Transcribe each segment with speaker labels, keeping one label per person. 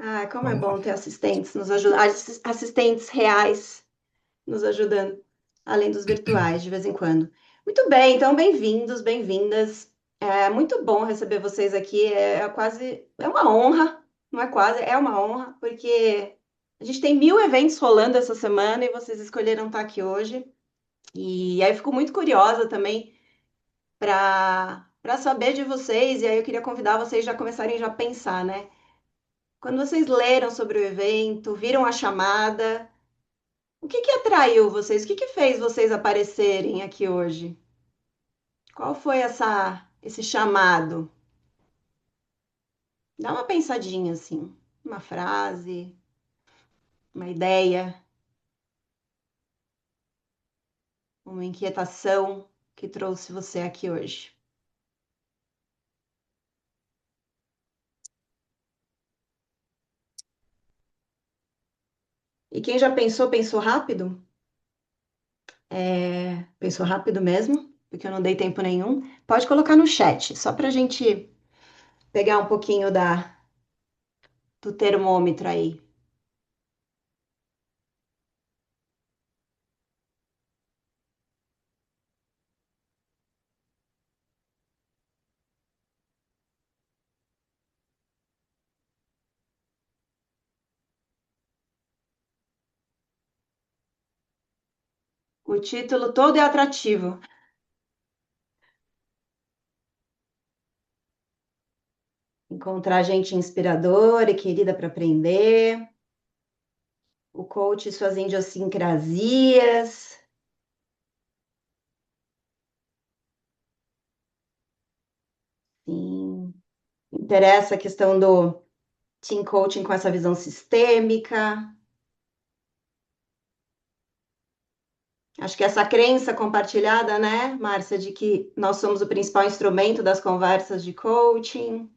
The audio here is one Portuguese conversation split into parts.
Speaker 1: Ah, como é
Speaker 2: Vamos lá.
Speaker 1: bom ter assistentes nos ajudando, assistentes reais nos ajudando, além dos virtuais, de vez em quando. Muito bem, então bem-vindos, bem-vindas. É muito bom receber vocês aqui. É uma honra, não é quase, é uma honra, porque a gente tem 1000 eventos rolando essa semana e vocês escolheram estar aqui hoje. E aí eu fico muito curiosa também para saber de vocês, e aí eu queria convidar vocês já começarem já a pensar, né? Quando vocês leram sobre o evento, viram a chamada, o que que atraiu vocês? O que que fez vocês aparecerem aqui hoje? Qual foi esse chamado? Dá uma pensadinha assim, uma frase, uma ideia, uma inquietação que trouxe você aqui hoje. E quem já pensou, pensou rápido? Pensou rápido mesmo, porque eu não dei tempo nenhum. Pode colocar no chat, só para a gente pegar um pouquinho do termômetro aí. O título todo é atrativo. Encontrar gente inspiradora e querida para aprender. O coach e suas idiosincrasias. Sim. Interessa a questão do team coaching com essa visão sistêmica. Acho que essa crença compartilhada, né, Márcia, de que nós somos o principal instrumento das conversas de coaching.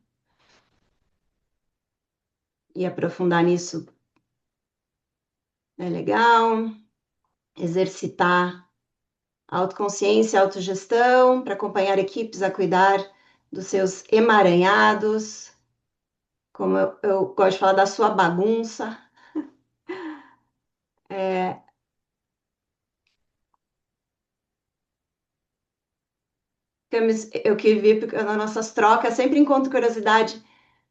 Speaker 1: E aprofundar nisso é legal. Exercitar autoconsciência, autogestão, para acompanhar equipes a cuidar dos seus emaranhados, como eu gosto de falar da sua bagunça. É, eu que vi porque nas nossas trocas sempre encontro curiosidade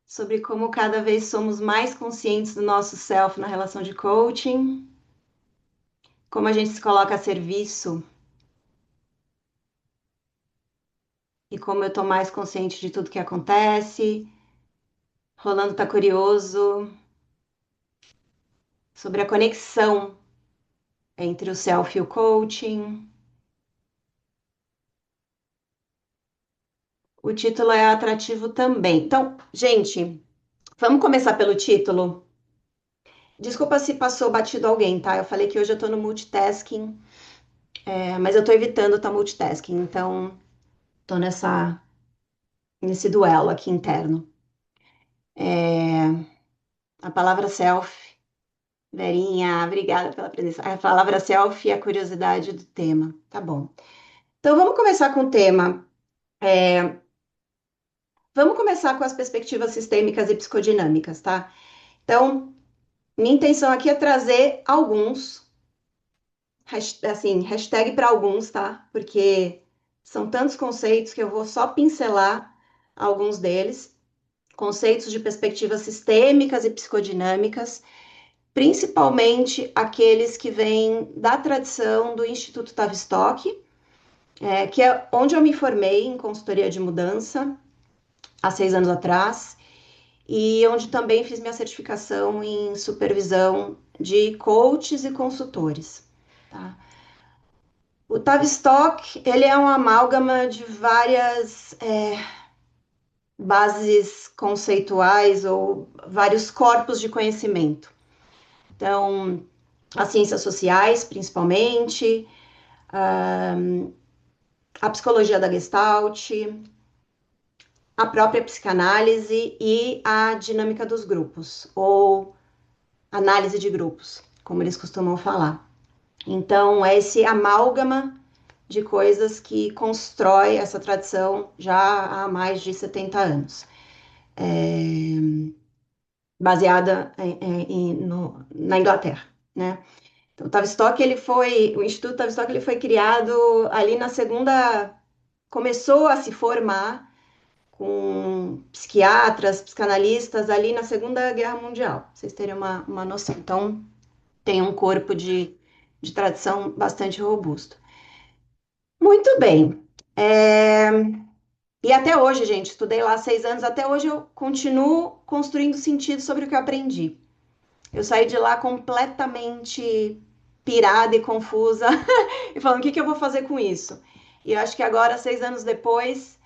Speaker 1: sobre como cada vez somos mais conscientes do nosso self na relação de coaching, como a gente se coloca a serviço e como eu estou mais consciente de tudo que acontece. Rolando tá curioso sobre a conexão entre o self e o coaching. O título é atrativo também. Então, gente, vamos começar pelo título. Desculpa se passou batido alguém, tá? Eu falei que hoje eu tô no multitasking, mas eu tô evitando estar multitasking, então tô nesse duelo aqui interno. É, a palavra self, Verinha, obrigada pela presença. A palavra self e a curiosidade do tema, tá bom. Então vamos começar com o tema. É, vamos começar com as perspectivas sistêmicas e psicodinâmicas, tá? Então, minha intenção aqui é trazer alguns, assim, hashtag para alguns, tá? Porque são tantos conceitos que eu vou só pincelar alguns deles. Conceitos de perspectivas sistêmicas e psicodinâmicas, principalmente aqueles que vêm da tradição do Instituto Tavistock, que é onde eu me formei em consultoria de mudança há 6 anos atrás, e onde também fiz minha certificação em supervisão de coaches e consultores. Tá? O Tavistock, ele é um amálgama de várias bases conceituais ou vários corpos de conhecimento. Então, as ciências sociais, principalmente, a psicologia da Gestalt, a própria psicanálise e a dinâmica dos grupos, ou análise de grupos, como eles costumam falar. Então, é esse amálgama de coisas que constrói essa tradição já há mais de 70 anos. baseada na Inglaterra, né? Então, o Instituto Tavistock ele foi criado ali na segunda, começou a se formar com psiquiatras, psicanalistas ali na Segunda Guerra Mundial, pra vocês terem uma noção. Então, tem um corpo de tradição bastante robusto. Muito bem. E até hoje, gente, estudei lá 6 anos, até hoje eu continuo construindo sentido sobre o que eu aprendi. Eu saí de lá completamente pirada e confusa e falando, o que que eu vou fazer com isso? E eu acho que agora, 6 anos depois,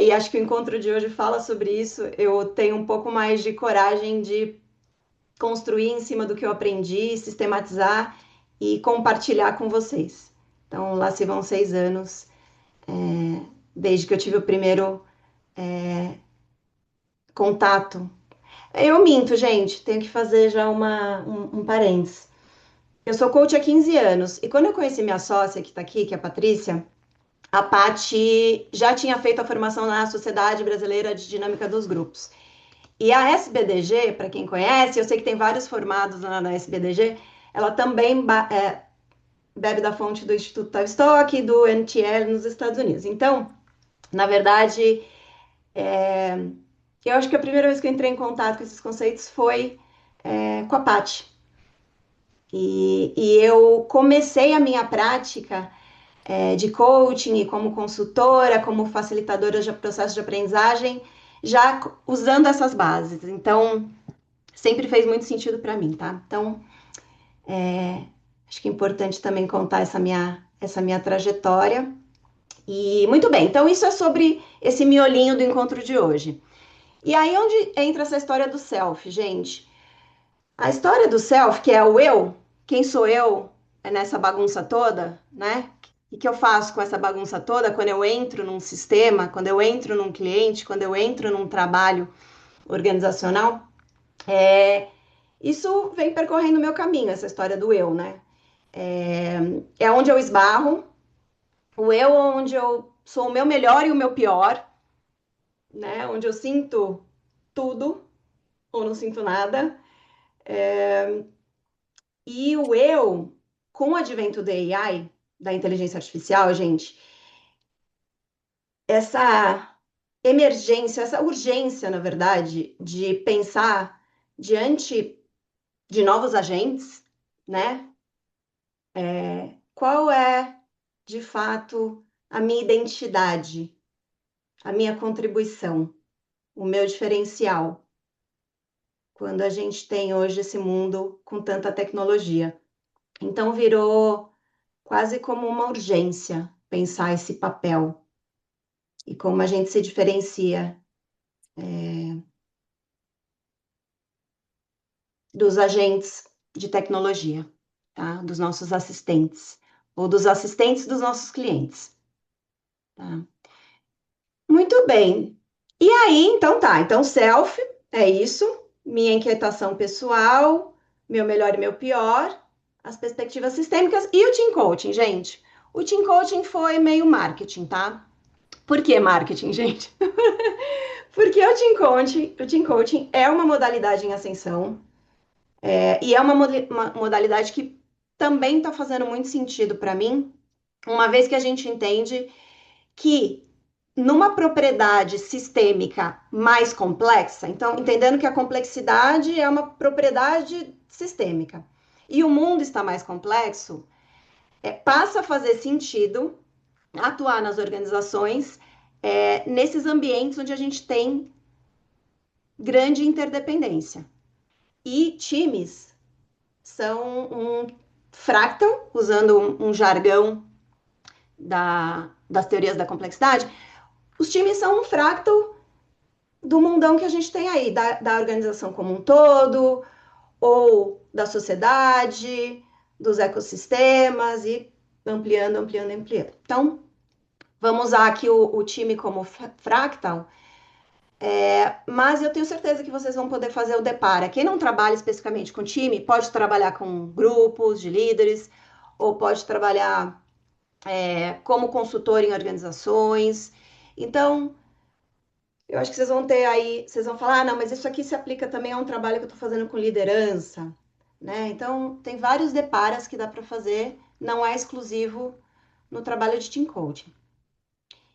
Speaker 1: e acho que o encontro de hoje fala sobre isso, eu tenho um pouco mais de coragem de construir em cima do que eu aprendi, sistematizar e compartilhar com vocês. Então, lá se vão 6 anos, desde que eu tive o primeiro contato. Eu minto, gente, tenho que fazer já um parênteses. Eu sou coach há 15 anos e quando eu conheci minha sócia que está aqui, que é a Patrícia, a Pati já tinha feito a formação na Sociedade Brasileira de Dinâmica dos Grupos. E a SBDG, para quem conhece, eu sei que tem vários formados na SBDG, ela também bebe da fonte do Instituto Tavistock e do NTL nos Estados Unidos. Então, na verdade, eu acho que a primeira vez que eu entrei em contato com esses conceitos foi com a Pati. E eu comecei a minha prática de coaching e como consultora, como facilitadora de processo de aprendizagem, já usando essas bases. Então, sempre fez muito sentido para mim, tá? Então, acho que é importante também contar essa minha trajetória. E muito bem, então isso é sobre esse miolinho do encontro de hoje. E aí, onde entra essa história do self, gente? A história do self, que é o eu, quem sou eu nessa bagunça toda, né? O que eu faço com essa bagunça toda quando eu entro num sistema, quando eu entro num cliente, quando eu entro num trabalho organizacional? Isso vem percorrendo o meu caminho, essa história do eu, né? É onde eu esbarro, o eu onde eu sou o meu melhor e o meu pior, né? Onde eu sinto tudo ou não sinto nada. E o eu, com o advento da AI, da inteligência artificial, gente, essa emergência, essa urgência, na verdade, de pensar diante de novos agentes, né? Qual é, de fato, a minha identidade, a minha contribuição, o meu diferencial, quando a gente tem hoje esse mundo com tanta tecnologia. Então, virou quase como uma urgência pensar esse papel e como a gente se diferencia dos agentes de tecnologia, tá? Dos nossos assistentes, ou dos assistentes dos nossos clientes, tá? Muito bem. E aí, então tá. Então, self é isso, minha inquietação pessoal, meu melhor e meu pior, as perspectivas sistêmicas e o team coaching, gente. O team coaching foi meio marketing, tá? Por que marketing, gente? Porque o team coaching é uma modalidade em ascensão, e é uma modalidade que também está fazendo muito sentido para mim, uma vez que a gente entende que numa propriedade sistêmica mais complexa, então entendendo que a complexidade é uma propriedade sistêmica e o mundo está mais complexo, passa a fazer sentido atuar nas organizações nesses ambientes onde a gente tem grande interdependência. E times são um fractal, usando um jargão das teorias da complexidade, os times são um fractal do mundão que a gente tem aí, da organização como um todo, ou da sociedade, dos ecossistemas, e ampliando, ampliando, ampliando. Então, vamos usar aqui o time como fractal, mas eu tenho certeza que vocês vão poder fazer o depara. Quem não trabalha especificamente com time, pode trabalhar com grupos de líderes, ou pode trabalhar como consultor em organizações. Então, Eu acho que vocês vão ter aí, vocês vão falar, ah, não, mas isso aqui se aplica também a um trabalho que eu estou fazendo com liderança, né? Então, tem vários deparas que dá para fazer, não é exclusivo no trabalho de team coaching.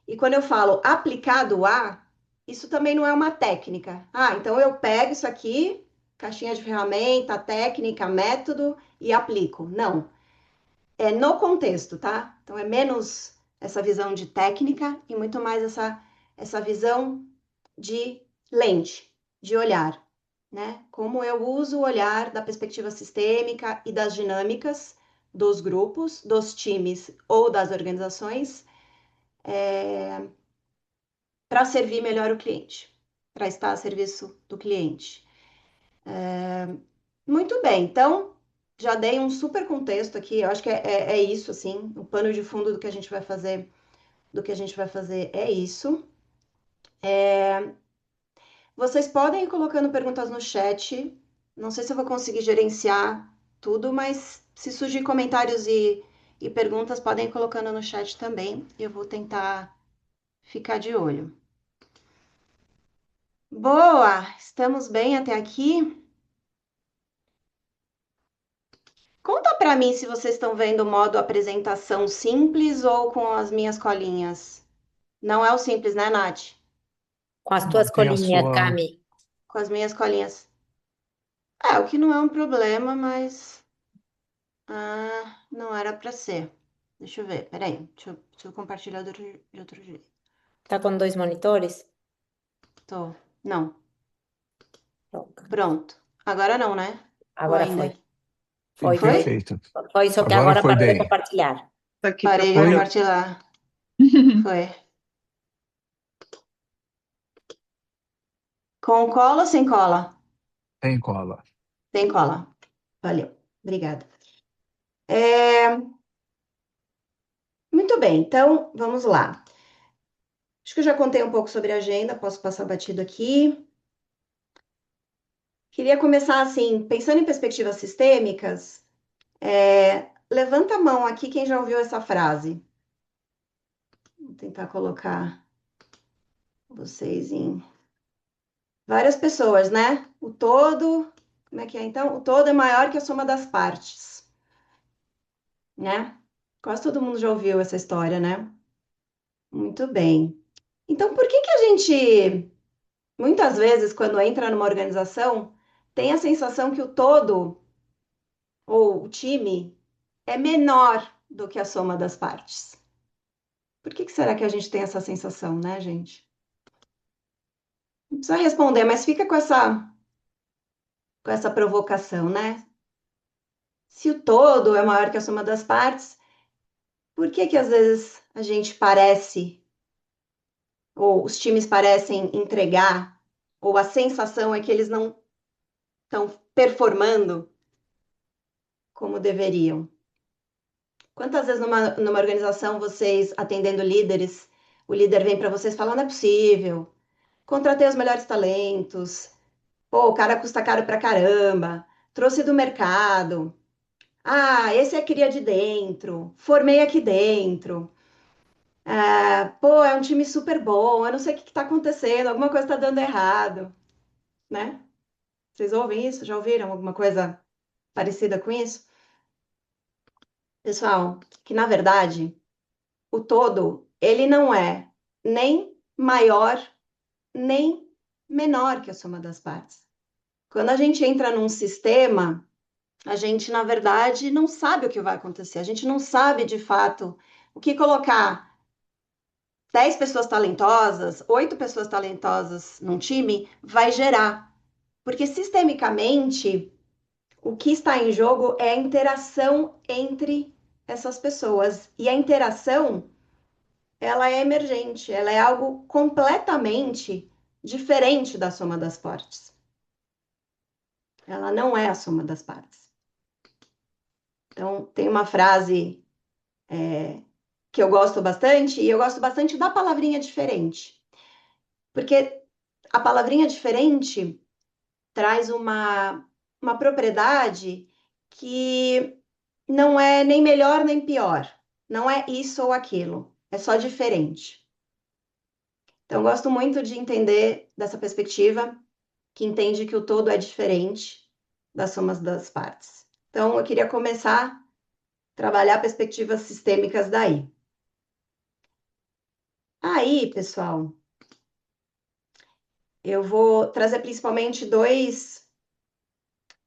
Speaker 1: E quando eu falo aplicado a, isso também não é uma técnica. Ah, então eu pego isso aqui, caixinha de ferramenta, técnica, método e aplico. Não, é no contexto, tá? Então é menos essa visão de técnica e muito mais essa visão de lente, de olhar, né? Como eu uso o olhar da perspectiva sistêmica e das dinâmicas dos grupos, dos times ou das organizações para servir melhor o cliente, para estar a serviço do cliente. Muito bem, então já dei um super contexto aqui. Eu acho que é isso, assim, o pano de fundo do que a gente vai fazer, do que a gente vai fazer é isso. Vocês podem ir colocando perguntas no chat. Não sei se eu vou conseguir gerenciar tudo, mas se surgir comentários e perguntas, podem ir colocando no chat também. Eu vou tentar ficar de olho. Boa! Estamos bem até aqui? Conta para mim se vocês estão vendo o modo apresentação simples ou com as minhas colinhas. Não é o simples, né, Nath?
Speaker 2: Com as
Speaker 3: Não,
Speaker 2: tuas
Speaker 3: tem a
Speaker 2: colinhas,
Speaker 3: sua.
Speaker 2: Cami.
Speaker 1: Com as minhas colinhas. É, o que não é um problema, mas não era para ser. Deixa eu ver, peraí. Deixa eu compartilhar de outro jeito.
Speaker 2: Tá com dois monitores?
Speaker 1: Tô. Não.
Speaker 2: Pronto.
Speaker 1: Pronto. Agora não, né? Ou
Speaker 2: Agora
Speaker 1: ainda?
Speaker 2: foi.
Speaker 3: Sim,
Speaker 2: Foi, foi.
Speaker 1: Foi?
Speaker 3: perfeito.
Speaker 2: Foi, só que
Speaker 3: Agora
Speaker 2: agora
Speaker 3: foi
Speaker 2: parou de
Speaker 3: bem.
Speaker 2: compartilhar.
Speaker 4: Tô aqui
Speaker 1: Parei de
Speaker 3: Põe,
Speaker 4: procurando.
Speaker 1: compartilhar. Foi. Com cola ou sem cola?
Speaker 3: tem cola.
Speaker 1: Sem cola. Valeu. Obrigada. É, muito bem, então vamos lá. Acho que eu já contei um pouco sobre a agenda, posso passar batido aqui. Queria começar assim, pensando em perspectivas sistêmicas, levanta a mão aqui quem já ouviu essa frase. Vou tentar colocar vocês em várias pessoas, né? O todo, como é que é então? O todo é maior que a soma das partes, né? Quase todo mundo já ouviu essa história, né? Muito bem. Então, por que que a gente muitas vezes, quando entra numa organização, tem a sensação que o todo ou o time é menor do que a soma das partes. Por que que será que a gente tem essa sensação, né, gente? Não precisa responder, mas fica com essa provocação, né? Se o todo é maior que a soma das partes, por que que às vezes a gente parece, ou os times parecem entregar, ou a sensação é que eles não estão performando como deveriam? Quantas vezes numa organização vocês, atendendo líderes, o líder vem para vocês e fala, não é possível, contratei os melhores talentos, pô, o cara custa caro pra caramba, trouxe do mercado, ah, esse é cria de dentro, formei aqui dentro, pô, é um time super bom, eu não sei o que está acontecendo, alguma coisa está dando errado, né? Vocês ouvem isso? Já ouviram alguma coisa parecida com isso? Pessoal, que na verdade o todo, ele não é nem maior, nem menor que a soma das partes. Quando a gente entra num sistema, a gente, na verdade, não sabe o que vai acontecer. A gente não sabe, de fato, o que colocar 10 pessoas talentosas, 8 pessoas talentosas num time vai gerar. Porque, sistemicamente, o que está em jogo é a interação entre essas pessoas. E a interação ela é emergente, ela é algo completamente diferente da soma das partes. Ela não é a soma das partes. Então, tem uma frase que eu gosto bastante, e eu gosto bastante da palavrinha diferente, porque a palavrinha diferente traz uma propriedade que não é nem melhor nem pior, não é isso ou aquilo, é só diferente. Então, eu gosto muito de entender dessa perspectiva, que entende que o todo é diferente das somas das partes. Então, eu queria começar a trabalhar perspectivas sistêmicas daí. Aí, pessoal, eu vou trazer principalmente dois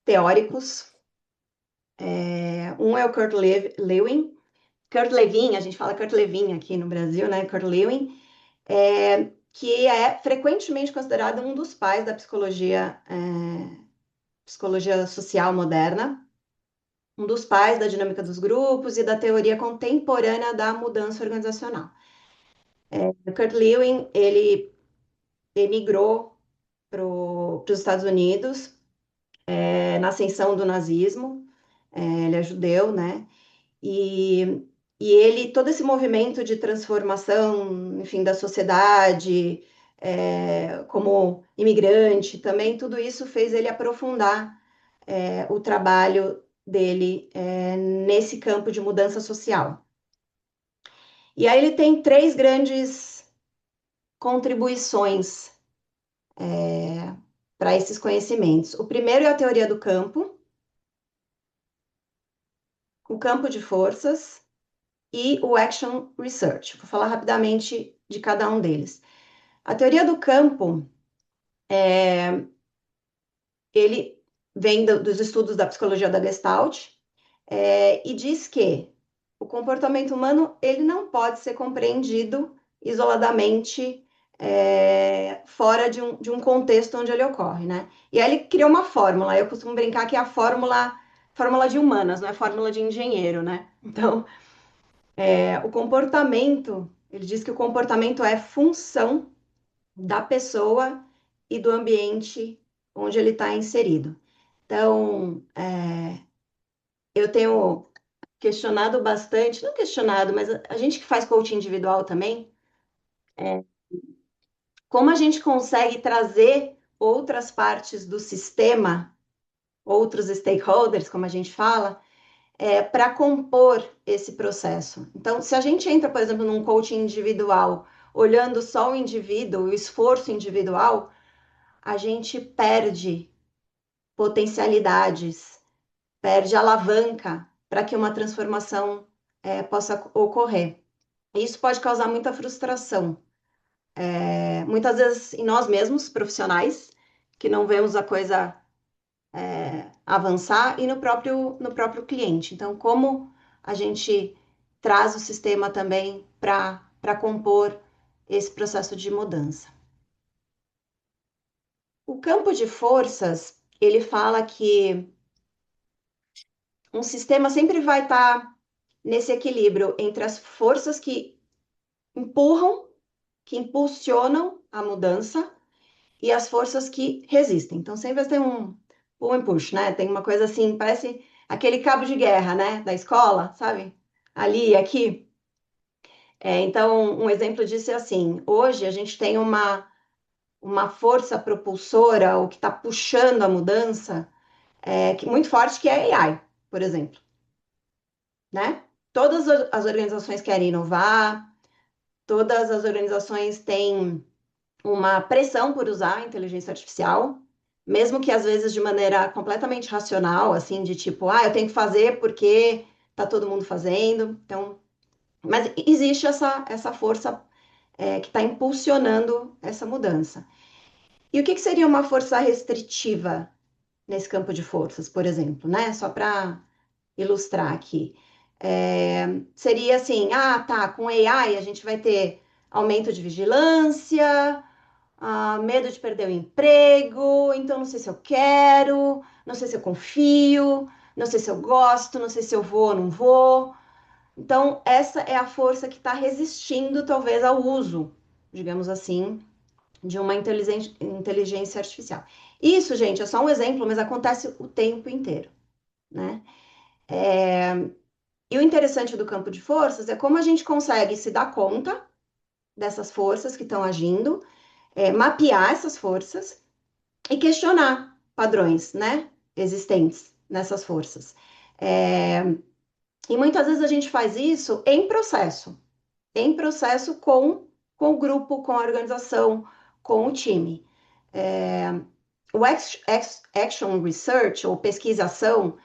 Speaker 1: teóricos. Um é o Lewin. Kurt Lewin, a gente fala Kurt Lewin aqui no Brasil, né? Kurt Lewin, que é frequentemente considerado um dos pais da psicologia social moderna, um dos pais da dinâmica dos grupos e da teoria contemporânea da mudança organizacional. O Kurt Lewin, ele emigrou para os Estados Unidos na ascensão do nazismo, ele é judeu, né? E, ele, todo esse movimento de transformação, enfim, da sociedade, como imigrante também, tudo isso fez ele aprofundar o trabalho dele nesse campo de mudança social. E aí ele tem três grandes contribuições para esses conhecimentos. O primeiro é a teoria do campo, o campo de forças e o Action Research. Vou falar rapidamente de cada um deles. A teoria do campo, ele vem dos estudos da psicologia da Gestalt e diz que o comportamento humano ele não pode ser compreendido isoladamente fora de um contexto onde ele ocorre, né? E aí ele criou uma fórmula. Eu costumo brincar que é a fórmula de humanas, não é fórmula de engenheiro, né? Então, o comportamento, ele diz que o comportamento é função da pessoa e do ambiente onde ele está inserido. Então, eu tenho questionado bastante, não questionado, mas a gente que faz coaching individual também, como a gente consegue trazer outras partes do sistema, outros stakeholders, como a gente fala, para compor esse processo. Então, se a gente entra, por exemplo, num coaching individual, olhando só o indivíduo, o esforço individual, a gente perde potencialidades, perde alavanca para que uma transformação possa ocorrer. Isso pode causar muita frustração. Muitas vezes em nós mesmos, profissionais, que não vemos a coisa avançar, e no próprio cliente. Então, como a gente traz o sistema também para compor esse processo de mudança. O campo de forças, ele fala que um sistema sempre vai estar nesse equilíbrio entre as forças que empurram, que impulsionam a mudança e as forças que resistem. Então, sempre tem um pull and push, né? Tem uma coisa assim, parece aquele cabo de guerra, né? Da escola, sabe? Ali e aqui. Então, um exemplo disso é assim: hoje a gente tem uma força propulsora, ou que está puxando a mudança, muito forte, que é a AI, por exemplo, né? Todas as organizações querem inovar, todas as organizações têm uma pressão por usar a inteligência artificial, mesmo que às vezes de maneira completamente racional, assim, de tipo, eu tenho que fazer porque tá todo mundo fazendo. Então, mas existe essa força que está impulsionando essa mudança. E o que seria uma força restritiva nesse campo de forças, por exemplo, né? Só para ilustrar aqui. Seria assim, tá, com AI a gente vai ter aumento de vigilância, medo de perder o emprego, então não sei se eu quero, não sei se eu confio, não sei se eu gosto, não sei se eu vou ou não vou. Então, essa é a força que está resistindo, talvez, ao uso, digamos assim, de uma inteligência artificial. Isso, gente, é só um exemplo, mas acontece o tempo inteiro, né? E o interessante do campo de forças é como a gente consegue se dar conta dessas forças que estão agindo, mapear essas forças e questionar padrões, né, existentes nessas forças. E muitas vezes a gente faz isso em processo com com o grupo, com a organização, com o time. O Action Research, ou pesquisação,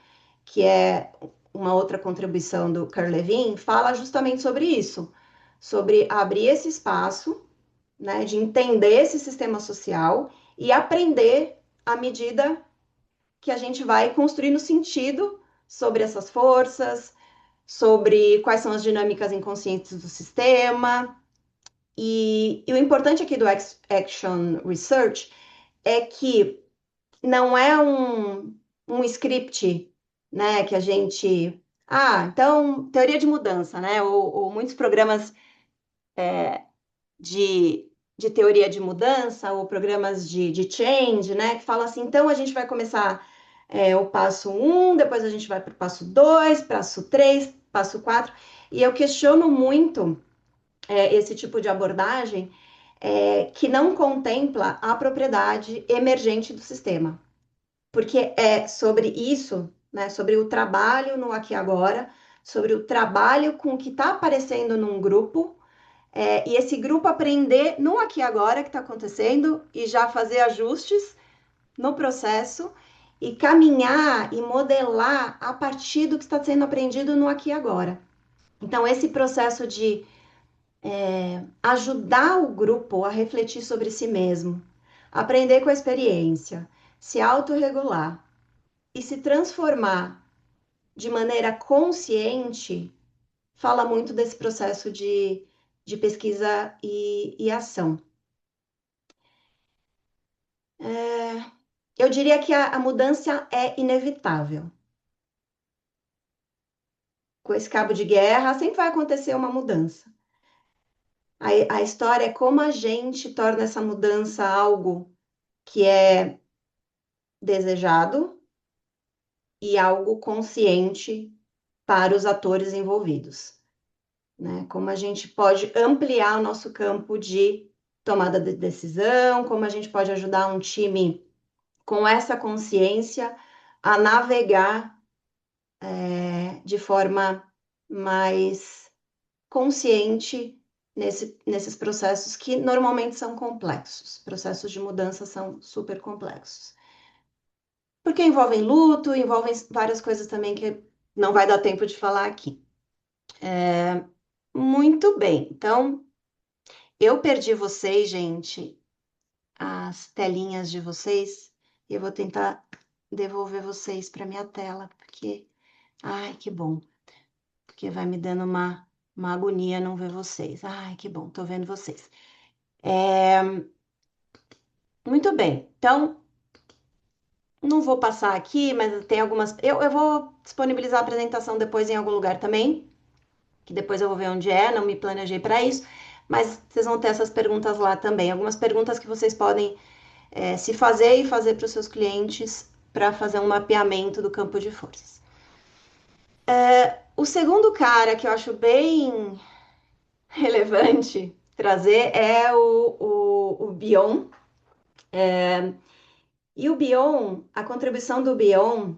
Speaker 1: que é uma outra contribuição do Carl Levin, fala justamente sobre isso, sobre abrir esse espaço, né, de entender esse sistema social e aprender à medida que a gente vai construindo sentido sobre essas forças, sobre quais são as dinâmicas inconscientes do sistema. E o importante aqui do Action Research é que não é um script, né, que a gente... Ah, então, teoria de mudança, né? Ou muitos programas de teoria de mudança, ou programas de change, né? Que falam assim, então a gente vai começar o passo 1, depois a gente vai para o passo 2, passo 3, passo 4. E eu questiono muito esse tipo de abordagem que não contempla a propriedade emergente do sistema. Porque é sobre isso, né? Sobre o trabalho no aqui e agora, sobre o trabalho com o que está aparecendo num grupo, e esse grupo aprender no aqui e agora que está acontecendo e já fazer ajustes no processo e caminhar e modelar a partir do que está sendo aprendido no aqui e agora. Então, esse processo de ajudar o grupo a refletir sobre si mesmo, aprender com a experiência, se autorregular e se transformar de maneira consciente, fala muito desse processo de pesquisa e ação. Eu diria que a mudança é inevitável. Com esse cabo de guerra, sempre vai acontecer uma mudança. A história é como a gente torna essa mudança algo que é desejado e algo consciente para os atores envolvidos, né? Como a gente pode ampliar o nosso campo de tomada de decisão, como a gente pode ajudar um time com essa consciência a navegar de forma mais consciente nesses processos que normalmente são complexos. Processos de mudança são super complexos. Porque envolvem luto, envolvem várias coisas também que não vai dar tempo de falar aqui. Muito bem, então eu perdi vocês, gente, as telinhas de vocês, e eu vou tentar devolver vocês para minha tela, porque, ai, que bom, porque vai me dando uma agonia não ver vocês. Ai, que bom, tô vendo vocês. Muito bem, então não vou passar aqui, mas tem algumas. Eu vou disponibilizar a apresentação depois em algum lugar também, que depois eu vou ver onde é, não me planejei para isso, mas vocês vão ter essas perguntas lá também. Algumas perguntas que vocês podem se fazer e fazer para os seus clientes para fazer um mapeamento do campo de forças. O segundo cara que eu acho bem relevante trazer é o Bion. E o Bion, a contribuição do Bion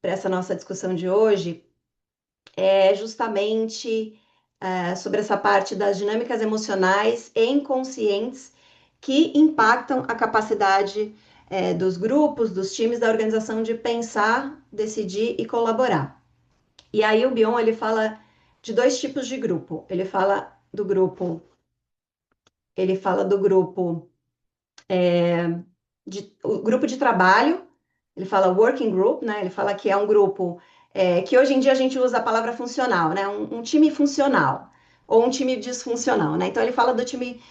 Speaker 1: para essa nossa discussão de hoje é justamente sobre essa parte das dinâmicas emocionais e inconscientes que impactam a capacidade dos grupos, dos times, da organização de pensar, decidir e colaborar. E aí o Bion, ele fala de dois tipos de grupo. Ele fala do grupo o grupo de trabalho, ele fala working group, né? Ele fala que é um grupo que hoje em dia a gente usa a palavra funcional, né? Um time funcional ou um time disfuncional, né? Então ele fala do time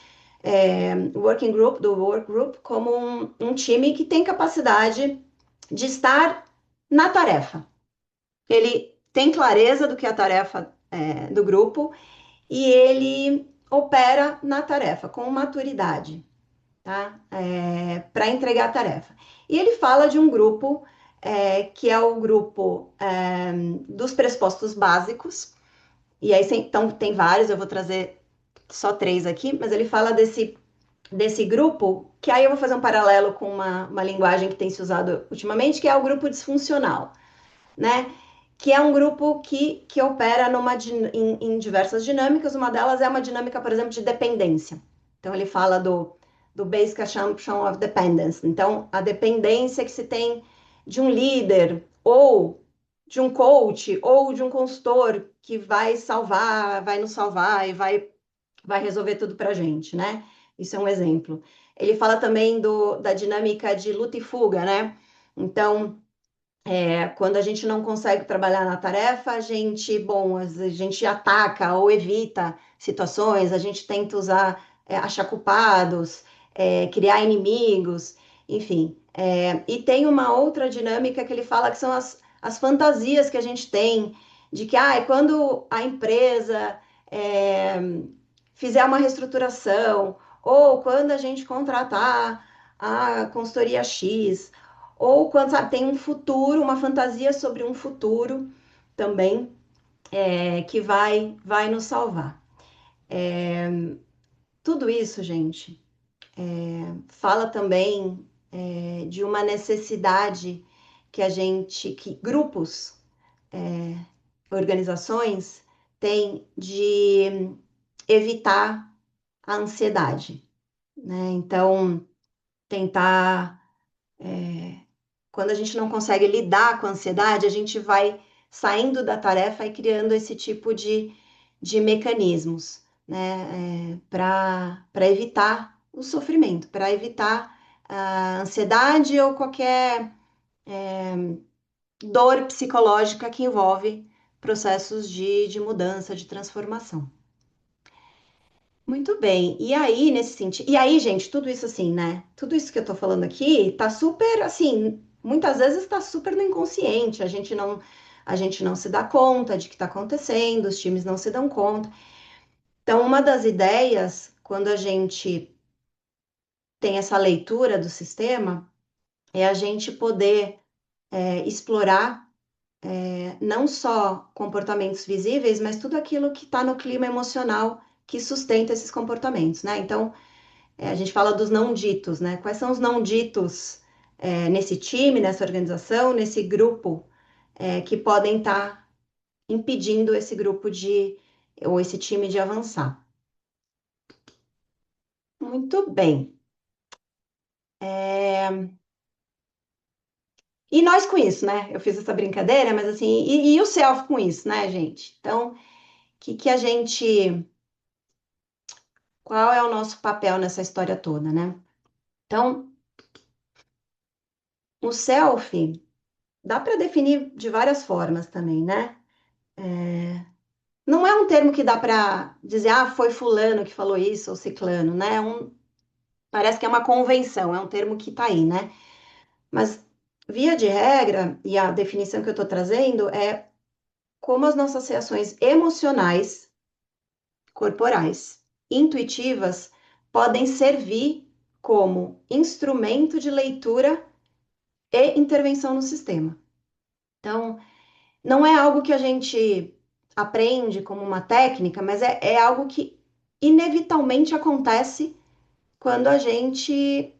Speaker 1: working group, do work group, como um time que tem capacidade de estar na tarefa. Ele tem clareza do que é a tarefa do grupo e ele opera na tarefa com maturidade, tá? Para entregar a tarefa. E ele fala de um grupo que é o grupo dos pressupostos básicos, e aí então tem vários, eu vou trazer só três aqui, mas ele fala desse grupo, que aí eu vou fazer um paralelo com uma linguagem que tem se usado ultimamente, que é o grupo disfuncional, né? Que é um grupo que opera em diversas dinâmicas, uma delas é uma dinâmica, por exemplo, de dependência. Então, ele fala do Basic Assumption of Dependence. Então, a dependência que se tem de um líder, ou de um coach, ou de um consultor que vai salvar, vai nos salvar e vai resolver tudo para a gente, né? Isso é um exemplo. Ele fala também da dinâmica de luta e fuga, né? Então, quando a gente não consegue trabalhar na tarefa, a gente ataca ou evita situações, a gente tenta usar, achar culpados, criar inimigos, enfim. E tem uma outra dinâmica que ele fala que são as fantasias que a gente tem de que, quando a empresa é, fizer uma reestruturação, ou quando a gente contratar a consultoria X, ou quando, sabe, tem um futuro, uma fantasia sobre um futuro também, que vai nos salvar. Tudo isso, gente, fala também de uma necessidade que grupos, organizações têm de evitar a ansiedade, né? Então, tentar quando a gente não consegue lidar com a ansiedade, a gente vai saindo da tarefa e criando esse tipo de mecanismos, né, para evitar o sofrimento, para evitar a ansiedade ou qualquer dor psicológica que envolve processos de mudança, de transformação. Muito bem. E aí, nesse sentido. E aí, gente, tudo isso assim, né? Tudo isso que eu tô falando aqui tá super, assim, muitas vezes tá super no inconsciente. A gente não se dá conta de que tá acontecendo, os times não se dão conta. Então, uma das ideias, quando a gente tem essa leitura do sistema, é a gente poder explorar não só comportamentos visíveis, mas tudo aquilo que está no clima emocional que sustenta esses comportamentos, né? Então, a gente fala dos não ditos, né? Quais são os não ditos nesse time, nessa organização, nesse grupo, que podem estar impedindo esse grupo ou esse time de avançar. Muito bem. E nós com isso, né? Eu fiz essa brincadeira, mas assim, e o self com isso, né, gente? Então, que a gente. Qual é o nosso papel nessa história toda, né? Então, o self dá para definir de várias formas também, né? Não é um termo que dá para dizer, foi fulano que falou isso ou ciclano, né? Parece que é uma convenção, é um termo que está aí, né? Mas, via de regra, e a definição que eu estou trazendo é como as nossas reações emocionais, corporais, intuitivas, podem servir como instrumento de leitura e intervenção no sistema. Então, não é algo que a gente aprende como uma técnica, mas é algo que inevitavelmente acontece quando a gente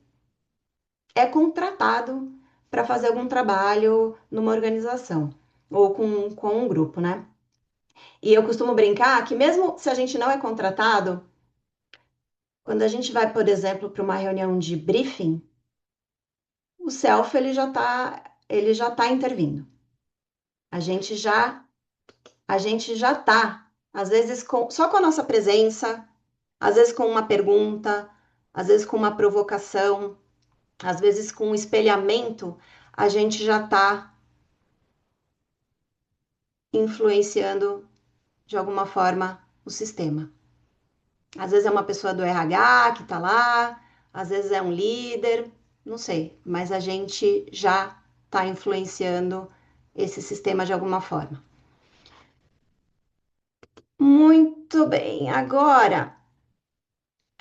Speaker 1: é contratado para fazer algum trabalho numa organização ou com um grupo, né? E eu costumo brincar que mesmo se a gente não é contratado, quando a gente vai, por exemplo, para uma reunião de briefing, o self ele já tá intervindo. A gente já tá, às vezes só com a nossa presença, às vezes com uma pergunta, às vezes com uma provocação, às vezes com um espelhamento, a gente já está influenciando de alguma forma o sistema. Às vezes é uma pessoa do RH que está lá, às vezes é um líder, não sei, mas a gente já está influenciando esse sistema de alguma forma. Muito bem, agora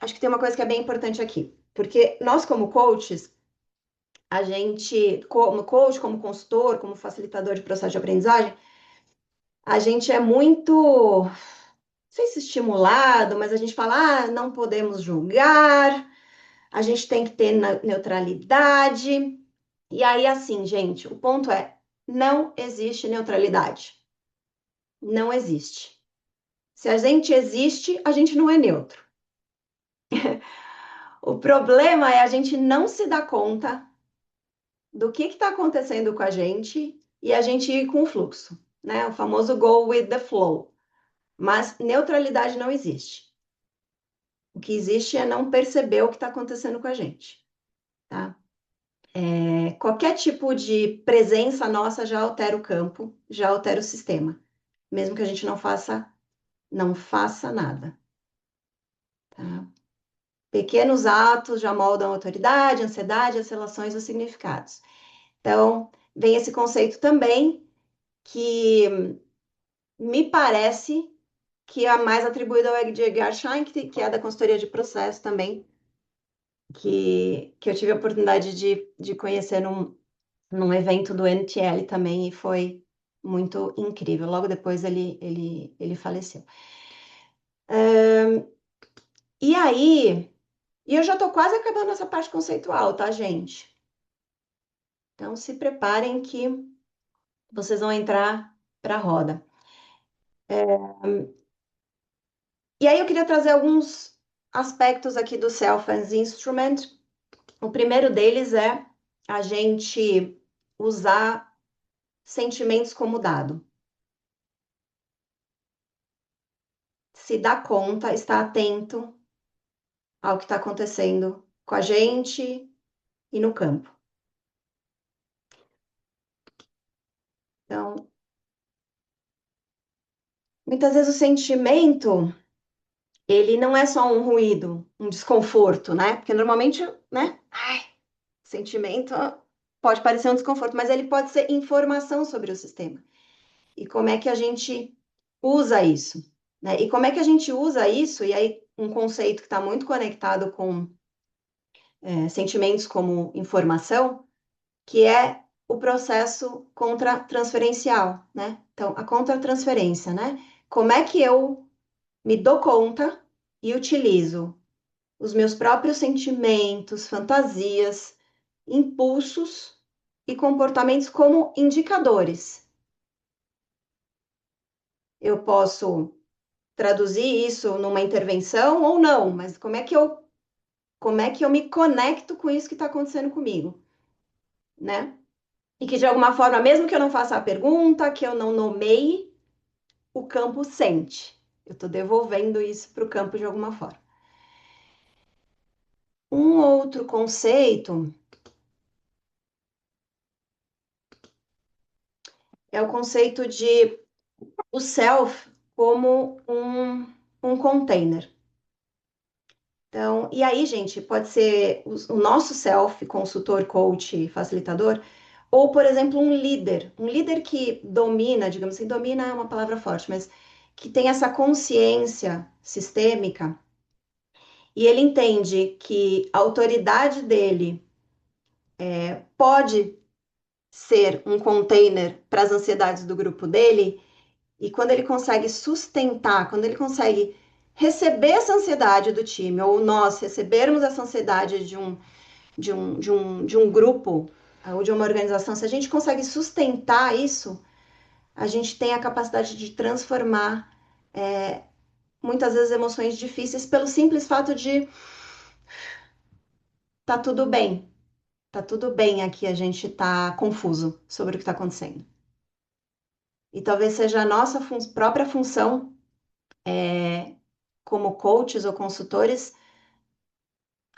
Speaker 1: acho que tem uma coisa que é bem importante aqui, porque nós, como coaches, a gente, como coach, como consultor, como facilitador de processo de aprendizagem, a gente é muito, não sei se estimulado, mas a gente fala, não podemos julgar, a gente tem que ter neutralidade. E aí, assim, gente, o ponto é, não existe neutralidade. Não existe. Se a gente existe, a gente não é neutro. O problema é a gente não se dar conta do que está acontecendo com a gente e a gente ir com o fluxo, né? O famoso go with the flow. Mas neutralidade não existe. O que existe é não perceber o que está acontecendo com a gente, tá? Qualquer tipo de presença nossa já altera o campo, já altera o sistema, mesmo que a gente não faça nada, tá? Pequenos atos já moldam a autoridade, a ansiedade, as relações, os significados. Então, vem esse conceito também que me parece que é mais atribuído ao Edgar Schein, que é da consultoria de processo também, que eu tive a oportunidade de conhecer num evento do NTL também, e foi muito incrível. Logo depois ele faleceu. E aí, eu já estou quase acabando essa parte conceitual, tá, gente? Então, se preparem que vocês vão entrar para a roda. E aí, eu queria trazer alguns aspectos aqui do Self as Instrument. O primeiro deles é a gente usar sentimentos como dado. Se dá conta, está atento ao que está acontecendo com a gente e no campo. Então, muitas vezes o sentimento, ele não é só um ruído, um desconforto, né? Porque normalmente, né? Ai, sentimento pode parecer um desconforto, mas ele pode ser informação sobre o sistema. E como é que a gente usa isso, né? E como é que a gente usa isso? E aí, um conceito que está muito conectado com sentimentos como informação, que é o processo contratransferencial, né? Então, a contratransferência, né? Como é que eu me dou conta e utilizo os meus próprios sentimentos, fantasias, impulsos e comportamentos como indicadores? Eu posso traduzir isso numa intervenção ou não, mas como é que eu me conecto com isso que está acontecendo comigo, né? E que de alguma forma, mesmo que eu não faça a pergunta, que eu não nomeie, o campo sente. Eu estou devolvendo isso para o campo de alguma forma. Um outro conceito é o conceito de o self como um container. Então, e aí, gente, pode ser o nosso self, consultor, coach, facilitador, ou, por exemplo, um líder que domina, digamos assim, domina é uma palavra forte, mas que tem essa consciência sistêmica e ele entende que a autoridade dele pode ser um container para as ansiedades do grupo dele, e quando ele consegue sustentar, quando ele consegue receber essa ansiedade do time, ou nós recebermos essa ansiedade de um grupo ou de uma organização, se a gente consegue sustentar isso, a gente tem a capacidade de transformar muitas vezes emoções difíceis pelo simples fato de tá tudo bem. Tá tudo bem aqui, a gente tá confuso sobre o que está acontecendo. E talvez seja a nossa própria função, como coaches ou consultores,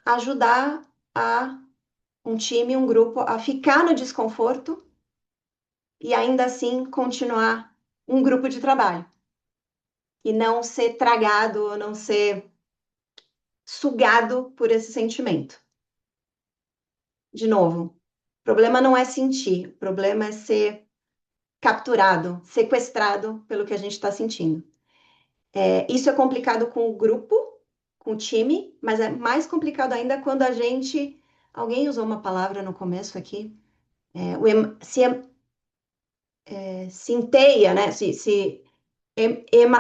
Speaker 1: ajudar a um time, um grupo a ficar no desconforto e ainda assim continuar um grupo de trabalho. E não ser tragado ou não ser sugado por esse sentimento. De novo, o problema não é sentir, o problema é ser capturado, sequestrado pelo que a gente está sentindo. Isso é complicado com o grupo, com o time, mas é mais complicado ainda quando a gente. Alguém usou uma palavra no começo aqui, se inteia, né?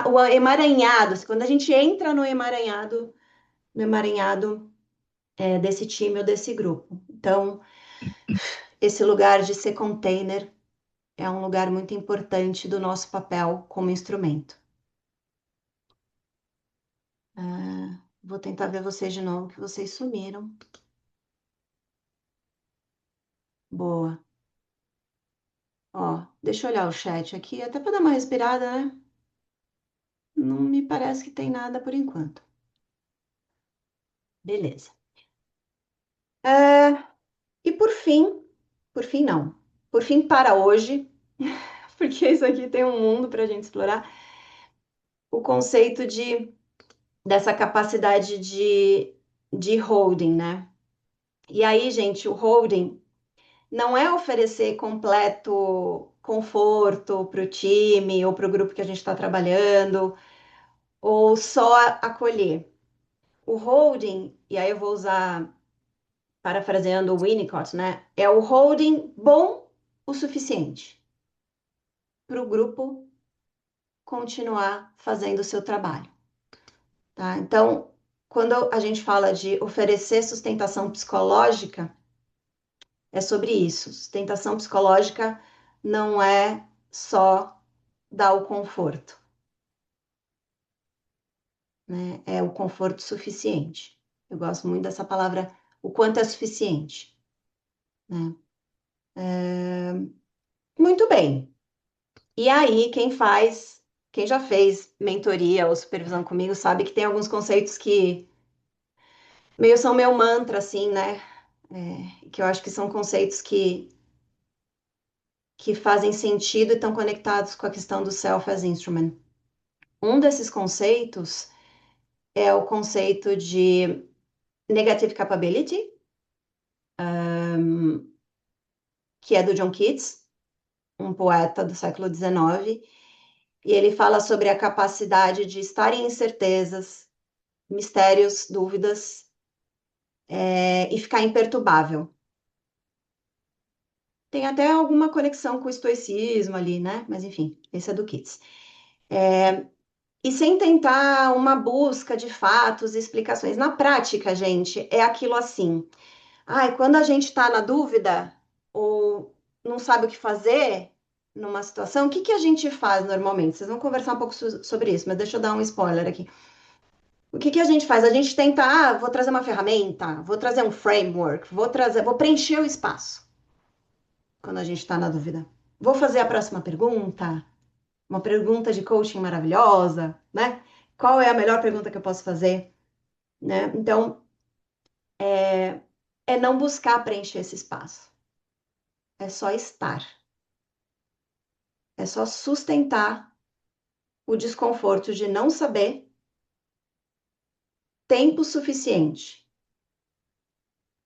Speaker 1: O emaranhado, quando a gente entra no emaranhado desse time ou desse grupo. Então, esse lugar de ser container é um lugar muito importante do nosso papel como instrumento. Vou tentar ver vocês de novo, que vocês sumiram. Boa. Ó, deixa eu olhar o chat aqui, até para dar uma respirada, né? Não me parece que tem nada por enquanto. Beleza. É, e por fim não. Por fim, para hoje, porque isso aqui tem um mundo para a gente explorar, o conceito dessa capacidade de holding, né? E aí, gente, o holding não é oferecer completo conforto para o time ou para o grupo que a gente está trabalhando, ou só acolher. O holding, e aí eu vou usar, parafraseando o Winnicott, né? É o holding bom o suficiente para o grupo continuar fazendo o seu trabalho, tá? Então, quando a gente fala de oferecer sustentação psicológica, é sobre isso. Sustentação psicológica não é só dar o conforto, né? É o conforto suficiente. Eu gosto muito dessa palavra, o quanto é suficiente, né? Muito bem. E aí, quem já fez mentoria ou supervisão comigo, sabe que tem alguns conceitos que meio são meu mantra, assim, né? Que eu acho que são conceitos que fazem sentido e estão conectados com a questão do self as instrument. Um desses conceitos é o conceito de negative capability, que é do John Keats, um poeta do século XIX, e ele fala sobre a capacidade de estar em incertezas, mistérios, dúvidas, e ficar imperturbável. Tem até alguma conexão com o estoicismo ali, né? Mas enfim, esse é do Keats. E sem tentar uma busca de fatos e explicações. Na prática, gente, é aquilo assim. Ai, quando a gente está na dúvida ou não sabe o que fazer numa situação, o que que a gente faz normalmente? Vocês vão conversar um pouco sobre isso, mas deixa eu dar um spoiler aqui. O que que a gente faz? A gente tenta, vou trazer uma ferramenta, vou trazer um framework, vou preencher o espaço quando a gente está na dúvida. Vou fazer a próxima pergunta, uma pergunta de coaching maravilhosa, né? Qual é a melhor pergunta que eu posso fazer, né? Então, é não buscar preencher esse espaço. É só estar. É só sustentar o desconforto de não saber tempo suficiente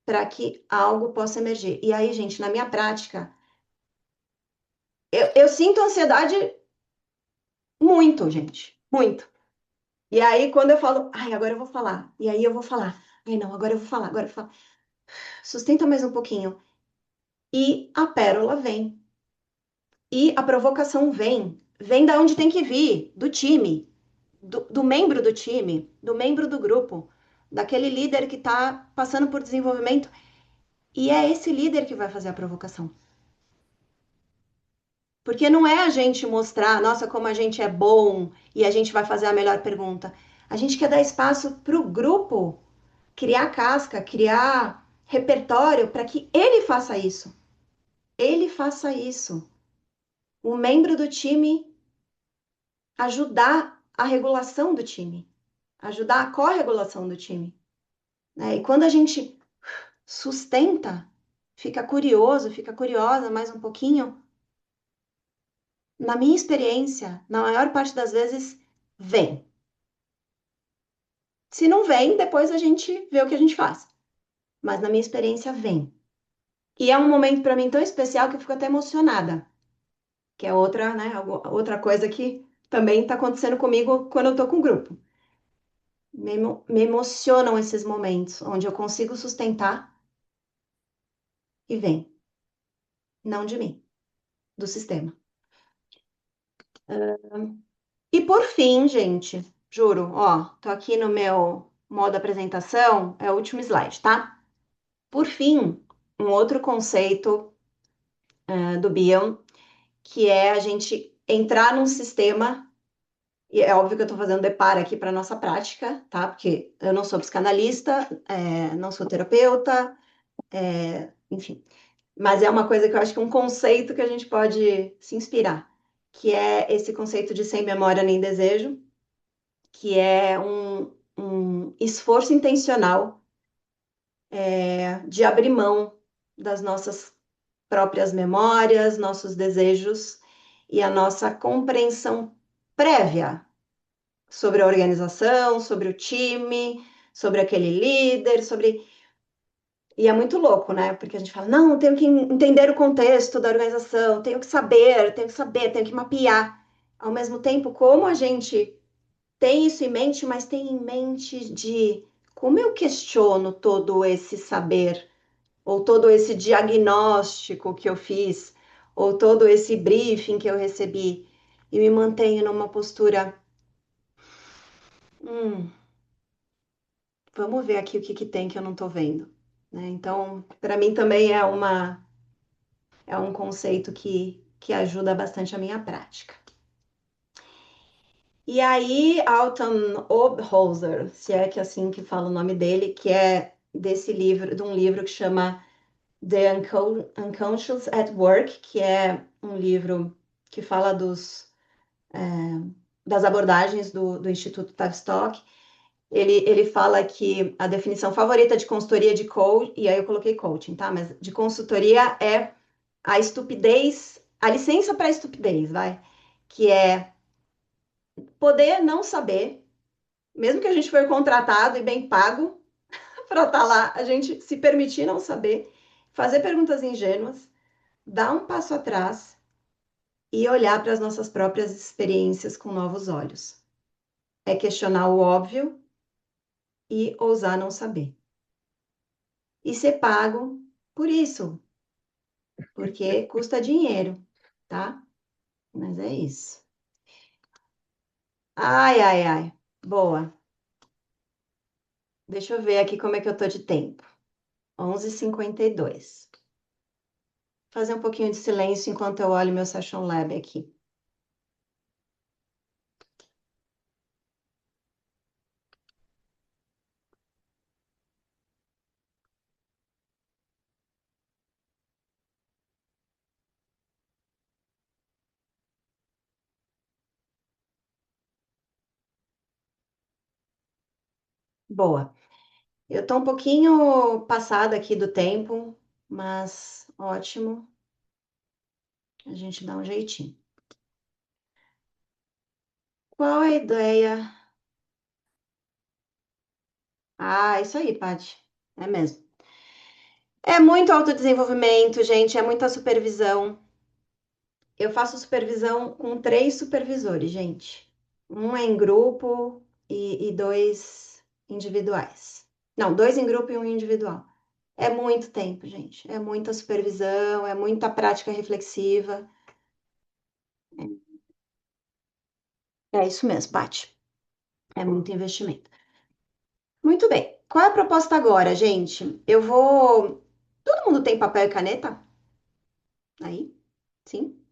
Speaker 1: para que algo possa emergir. E aí, gente, na minha prática, eu sinto ansiedade muito, gente, muito. E aí, quando eu falo, ai, agora eu vou falar, e aí eu vou falar, ai, não, agora eu vou falar, agora eu vou falar, sustenta mais um pouquinho. E a pérola vem. E a provocação vem da onde tem que vir, do time, do membro do time, do membro do grupo, daquele líder que está passando por desenvolvimento. E é esse líder que vai fazer a provocação. Porque não é a gente mostrar, nossa, como a gente é bom e a gente vai fazer a melhor pergunta. A gente quer dar espaço para o grupo criar casca, criar repertório para que ele faça isso. Ele faça isso. O membro do time ajudar a regulação do time, ajudar a corregulação do time, né? E quando a gente sustenta, fica curioso, fica curiosa mais um pouquinho, na minha experiência, na maior parte das vezes, vem. Se não vem, depois a gente vê o que a gente faz. Mas na minha experiência, vem. E é um momento para mim tão especial que eu fico até emocionada, que é outra, né, outra coisa que também está acontecendo comigo quando eu estou com o grupo. Me emocionam esses momentos onde eu consigo sustentar e vem. Não de mim, do sistema. E por fim, gente, juro, ó, tô aqui no meu modo apresentação, é o último slide, tá? Por fim, um outro conceito do Bion, que é a gente entrar num sistema E é óbvio que eu estou fazendo deparo aqui para nossa prática, tá? Porque eu não sou psicanalista, não sou terapeuta, enfim. Mas é uma coisa que eu acho que é um conceito que a gente pode se inspirar, que é esse conceito de sem memória nem desejo, que é um esforço intencional de abrir mão das nossas próprias memórias, nossos desejos e a nossa compreensão prévia sobre a organização, sobre o time, sobre aquele líder, sobre. E é muito louco, né? Porque a gente fala, não, tenho que entender o contexto da organização, tenho que mapear. Ao mesmo tempo, como a gente tem isso em mente, mas tem em mente de como eu questiono todo esse saber, ou todo esse diagnóstico que eu fiz, ou todo esse briefing que eu recebi, e me mantenho numa postura. Hum, vamos ver aqui o que que tem que eu não estou vendo, né? Então, para mim também é um conceito que ajuda bastante a minha prática. E aí, Alton Obholzer, se é que é assim que fala o nome dele, que é desse livro, de um livro que chama The Unconscious at Work, que é um livro que fala das abordagens do Instituto Tavistock. Ele fala que a definição favorita de consultoria de coach, e aí eu coloquei coaching, tá? Mas de consultoria é a estupidez, a licença para a estupidez, vai? Que é poder não saber, mesmo que a gente for contratado e bem pago para estar lá, a gente se permitir não saber, fazer perguntas ingênuas, dar um passo atrás e olhar para as nossas próprias experiências com novos olhos. É questionar o óbvio e ousar não saber. E ser pago por isso, porque custa dinheiro, tá? Mas é isso. Ai, ai, ai. Boa. Deixa eu ver aqui como é que eu tô de tempo. 11h52. Fazer um pouquinho de silêncio enquanto eu olho meu Session Lab aqui. Boa. Eu tô um pouquinho passada aqui do tempo, mas ótimo. A gente dá um jeitinho. Qual a ideia? Ah, isso aí, Paty. É mesmo. É muito autodesenvolvimento, gente, é muita supervisão. Eu faço supervisão com 3 supervisores, gente. Um é em grupo e 2 individuais. Não, 2 em grupo e um individual. É muito tempo, gente. É muita supervisão, é muita prática reflexiva. É isso mesmo, Paty. É muito investimento. Muito bem. Qual é a proposta agora, gente? Eu vou. Todo mundo tem papel e caneta? Aí? Sim?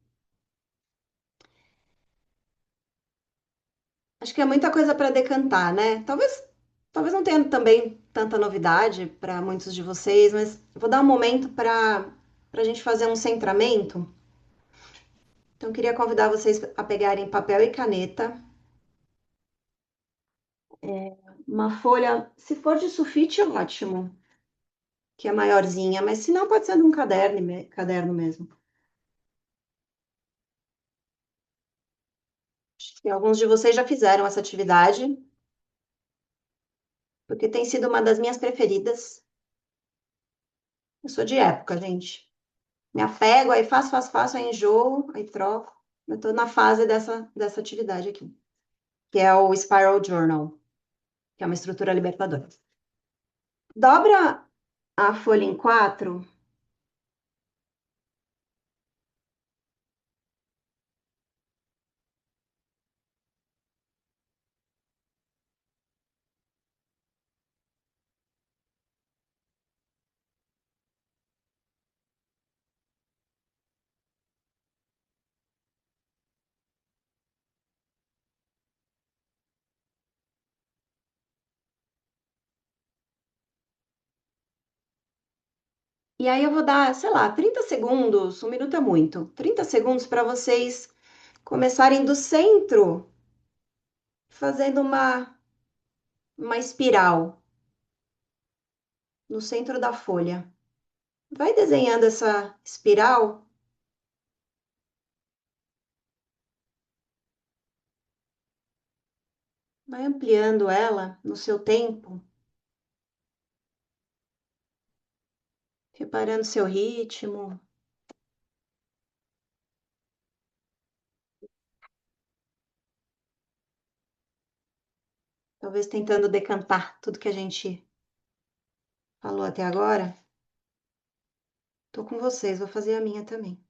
Speaker 1: Acho que é muita coisa para decantar, né? Talvez não tenha também tanta novidade para muitos de vocês, mas eu vou dar um momento para a gente fazer um centramento. Então, eu queria convidar vocês a pegarem papel e caneta, uma folha, se for de sulfite, ótimo, que é maiorzinha, mas se não, pode ser de um caderno, caderno mesmo. Acho que alguns de vocês já fizeram essa atividade, porque tem sido uma das minhas preferidas. Eu sou de época, gente. Me apego, aí faço, aí enjoo, aí troco. Eu tô na fase dessa atividade aqui, que é o Spiral Journal, que é uma estrutura libertadora. Dobra a folha em 4. E aí eu vou dar, sei lá, 30 segundos, um minuto é muito, 30 segundos para vocês começarem do centro, fazendo uma espiral no centro da folha. Vai desenhando essa espiral, vai ampliando ela no seu tempo, reparando seu ritmo, talvez tentando decantar tudo que a gente falou até agora. Tô com vocês, vou fazer a minha também.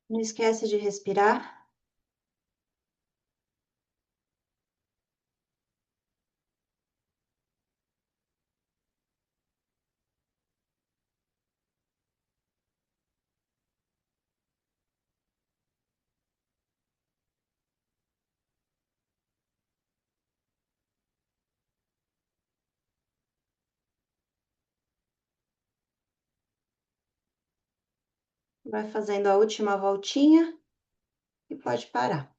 Speaker 1: Não esquece de respirar. Vai fazendo a última voltinha e pode parar.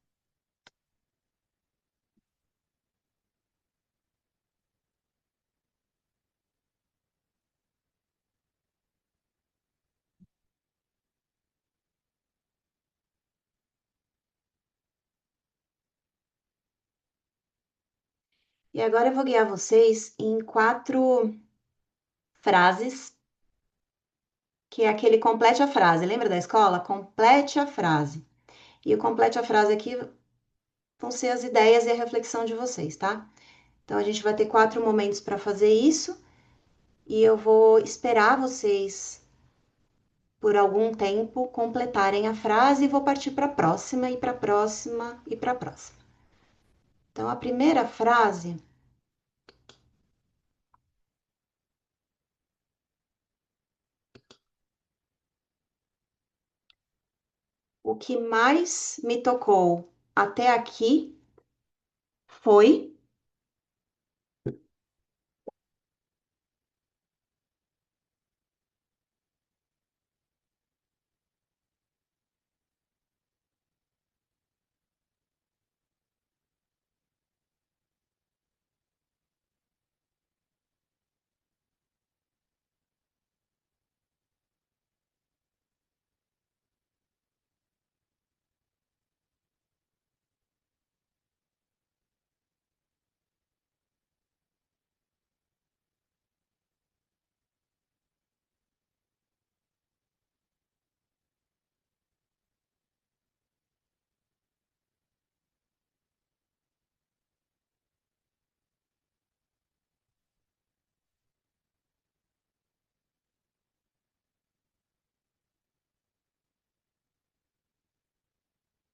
Speaker 1: E agora eu vou guiar vocês em 4 frases, que é aquele complete a frase. Lembra da escola? Complete a frase. E o complete a frase aqui vão ser as ideias e a reflexão de vocês, tá? Então a gente vai ter 4 momentos para fazer isso e eu vou esperar vocês por algum tempo completarem a frase e vou partir para a próxima e para a próxima e para a próxima. Então a primeira frase, o que mais me tocou até aqui foi.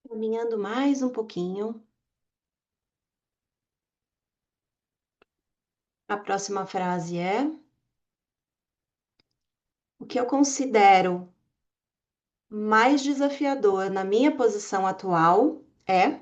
Speaker 1: Caminhando mais um pouquinho. A próxima frase é: o que eu considero mais desafiador na minha posição atual é.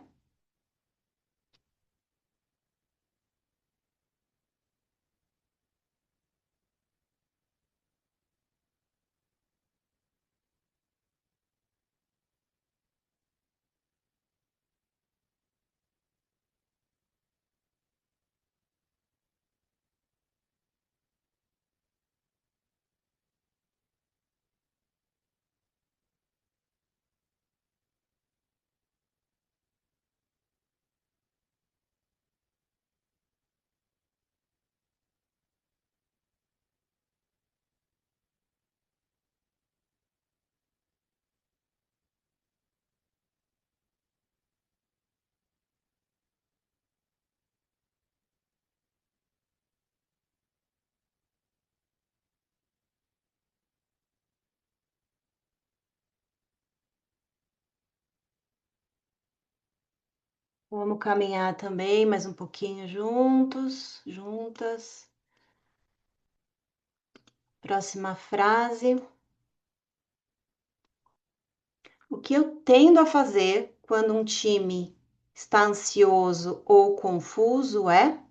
Speaker 1: Vamos caminhar também mais um pouquinho juntos, juntas. Próxima frase. O que eu tendo a fazer quando um time está ansioso ou confuso é?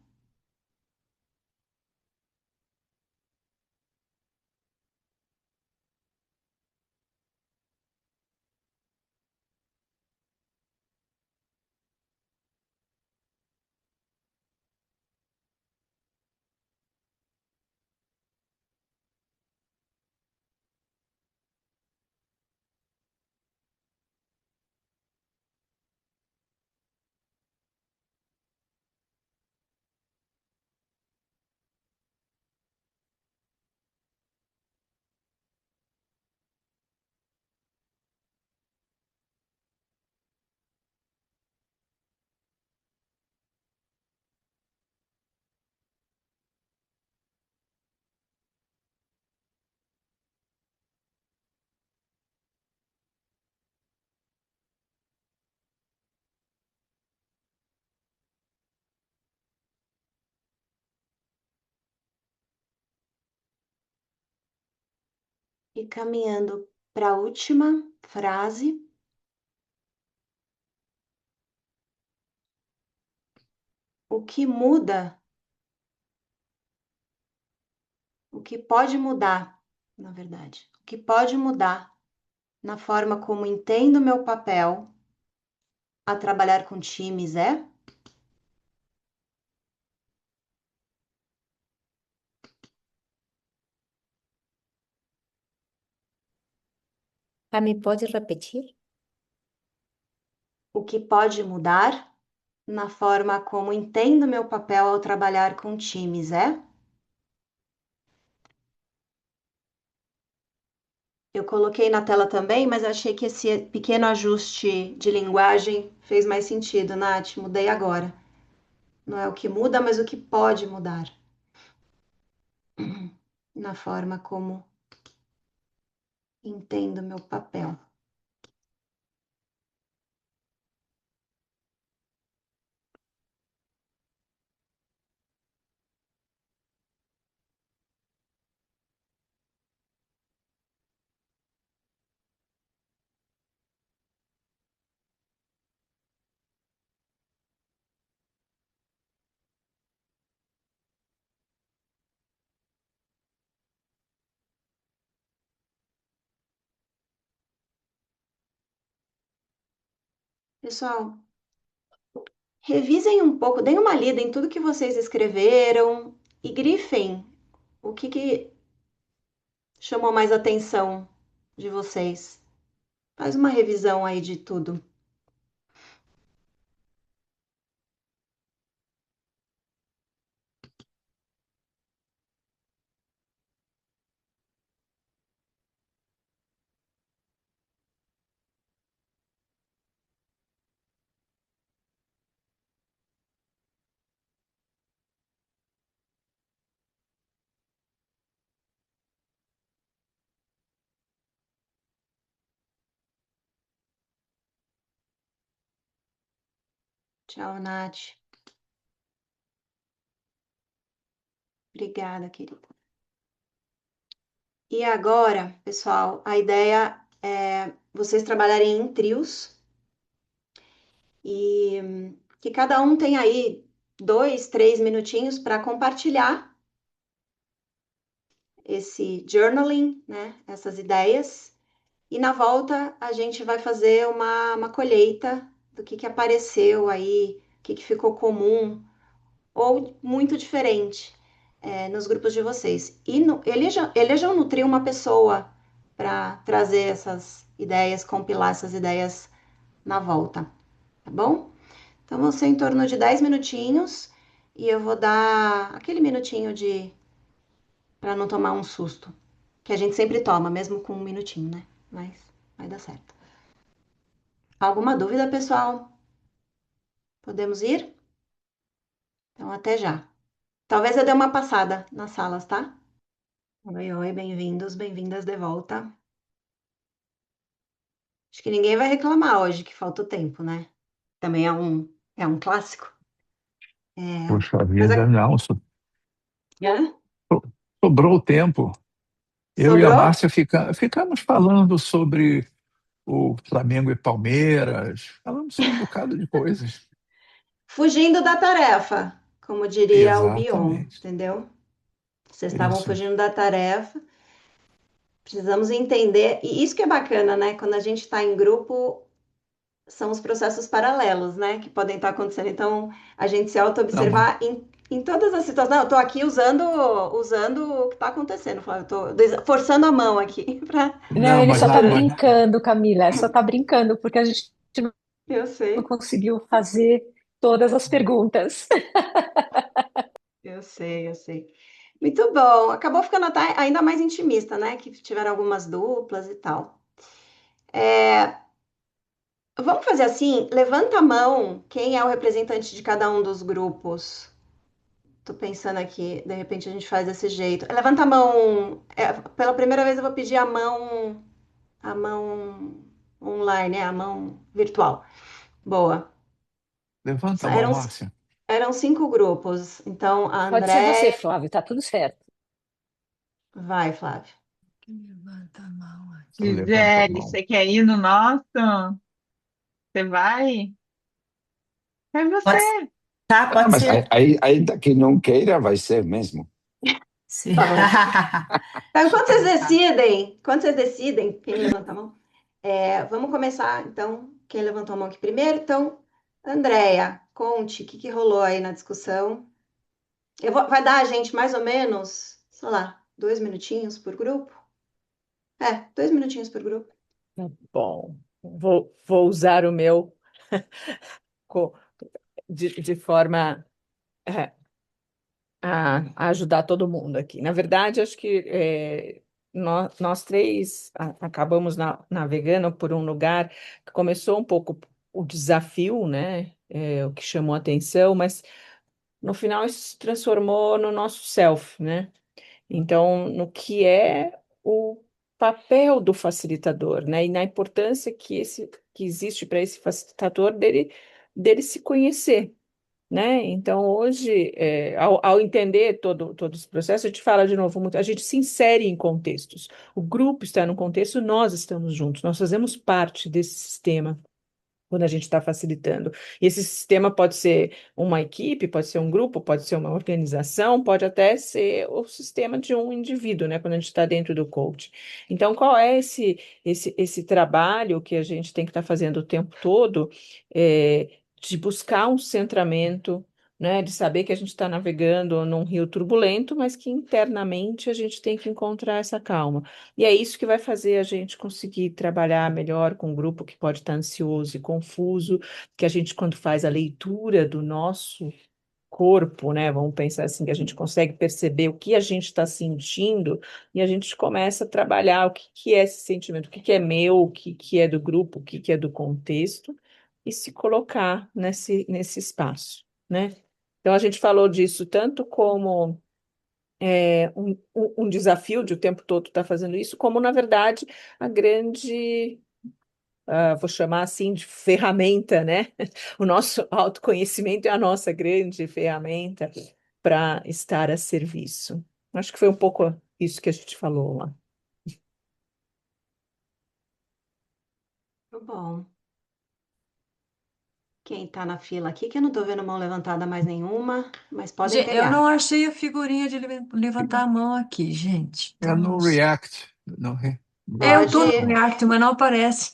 Speaker 1: E caminhando para a última frase. O que muda, o que pode mudar, na verdade, o que pode mudar na forma como entendo meu papel a trabalhar com times é?
Speaker 2: Cami, pode repetir?
Speaker 1: O que pode mudar na forma como entendo meu papel ao trabalhar com times é? Eu coloquei na tela também, mas achei que esse pequeno ajuste de linguagem fez mais sentido, Nath. Mudei agora. Não é o que muda, mas o que pode mudar na forma como entendo meu papel. Pessoal, revisem um pouco, deem uma lida em tudo que vocês escreveram e grifem o que chamou mais atenção de vocês. Faz uma revisão aí de tudo. Tchau, Nath. Obrigada, querida. E agora, pessoal, a ideia é vocês trabalharem em trios e que cada um tenha aí 2, 3 minutinhos para compartilhar esse journaling, né? Essas ideias. E na volta a gente vai fazer uma colheita do que apareceu aí, o que ficou comum ou muito diferente nos grupos de vocês. E elejam nutrir uma pessoa para trazer essas ideias, compilar essas ideias na volta, tá bom? Então vão ser em torno de 10 minutinhos e eu vou dar aquele minutinho de para não tomar um susto, que a gente sempre toma, mesmo com um minutinho, né? Mas vai dar certo. Alguma dúvida, pessoal? Podemos ir? Então até já. Talvez eu dê uma passada nas salas, tá? Oi, oi, bem-vindos, bem-vindas de volta. Acho que ninguém vai reclamar hoje que falta o tempo, né? Também É um clássico. É,
Speaker 3: Puxa
Speaker 1: mas
Speaker 3: vida, não.
Speaker 1: é?
Speaker 3: Sobrou tempo. Eu e a
Speaker 1: Sobrou?
Speaker 3: Márcia ficamos falando sobre o Flamengo e Palmeiras, falamos sobre um bocado de coisas.
Speaker 1: Fugindo da tarefa, como diria o Bion,
Speaker 3: Exatamente.
Speaker 1: entendeu? Vocês estavam
Speaker 3: Isso.
Speaker 1: fugindo da tarefa. Precisamos entender, e isso que é bacana, né? Quando a gente está em grupo, são os processos paralelos, né? Que podem estar acontecendo. Então, a gente se
Speaker 3: Não, mas
Speaker 1: auto-observar em todas as situações. Não, eu tô aqui usando o que está acontecendo, Flávio. Eu tô forçando a mão aqui para.
Speaker 4: Não,
Speaker 3: não,
Speaker 4: ele
Speaker 3: mas,
Speaker 4: só tá
Speaker 3: mas
Speaker 4: brincando, Camila. Só tá brincando, porque a gente
Speaker 1: Eu
Speaker 4: não
Speaker 1: sei,
Speaker 4: conseguiu fazer todas as perguntas.
Speaker 1: eu sei, eu sei. Muito bom. Acabou ficando até ainda mais intimista, né? Que tiveram algumas duplas e tal. Vamos fazer assim? Levanta a mão quem é o representante de cada um dos grupos. Tô pensando aqui, de repente a gente faz desse jeito. Levanta a mão. Pela primeira vez eu vou pedir a mão online, né? A mão virtual. Boa.
Speaker 3: levanta a mão,
Speaker 1: Eram,
Speaker 3: Márcia.
Speaker 1: eram 5 grupos. Então, a
Speaker 4: Pode ser você,
Speaker 1: André.
Speaker 4: Flávio, tá tudo certo.
Speaker 1: Vai, Flávio.
Speaker 2: Levanta a mão aqui.
Speaker 3: Levanta a
Speaker 5: Gisele,
Speaker 3: mão.
Speaker 5: você quer ir no nosso? Você vai? É
Speaker 2: Pode,
Speaker 5: você.
Speaker 2: tá,
Speaker 6: Ah,
Speaker 2: pode
Speaker 6: mas
Speaker 2: ser.
Speaker 6: ainda que não queira, vai ser mesmo.
Speaker 2: Sim.
Speaker 1: Tá bom. Então, quando vocês decidem, quem levanta a mão, vamos começar, então, quem levantou a mão aqui primeiro. Então, Andréia, conte o que que rolou aí na discussão. Vai dar a gente mais ou menos, sei lá, 2 minutinhos por grupo? 2 minutinhos por grupo.
Speaker 7: Tá bom, vou usar o meu co- de forma é, a ajudar todo mundo aqui. Na verdade, acho que nós três acabamos navegando por um lugar que começou um pouco o desafio, né? O que chamou a atenção, mas no final isso se transformou no nosso self, né? Então, no que é o papel do facilitador, né? E na importância que existe para esse facilitador dele se conhecer, né? Então, hoje, ao entender todo esse processo, a gente fala de novo, a gente se insere em contextos. O grupo está no contexto, nós estamos juntos, nós fazemos parte desse sistema quando a gente está facilitando. E esse sistema pode ser uma equipe, pode ser um grupo, pode ser uma organização, pode até ser o sistema de um indivíduo, né? Quando a gente está dentro do coach. Então, qual é esse trabalho que a gente tem que estar fazendo o tempo todo, de buscar um centramento, né? De saber que a gente está navegando num rio turbulento, mas que internamente a gente tem que encontrar essa calma. E é isso que vai fazer a gente conseguir trabalhar melhor com um grupo que pode estar ansioso e confuso, que a gente, quando faz a leitura do nosso corpo, né, vamos pensar assim, que a gente consegue perceber o que a gente está sentindo e a gente começa a trabalhar o que, que é esse sentimento, o que, que é meu, o que, que é do grupo, o que, que é do contexto, e se colocar nesse espaço, né? Então, a gente falou disso tanto como um desafio de o tempo todo estar fazendo isso, como, na verdade, a grande, vou chamar assim, de ferramenta, né? O nosso autoconhecimento é a nossa grande ferramenta para estar a serviço. Acho que foi um pouco isso que a gente falou lá.
Speaker 1: Muito bom. Quem tá na fila aqui, que eu não tô vendo mão levantada mais nenhuma, mas podem
Speaker 2: Eu não
Speaker 1: pegar.
Speaker 2: achei a figurinha de levantar a mão aqui, gente.
Speaker 3: É
Speaker 2: Então, não
Speaker 3: no
Speaker 2: sei.
Speaker 3: React. No
Speaker 2: Eu tô no
Speaker 1: Pode,
Speaker 2: React, mas não aparece.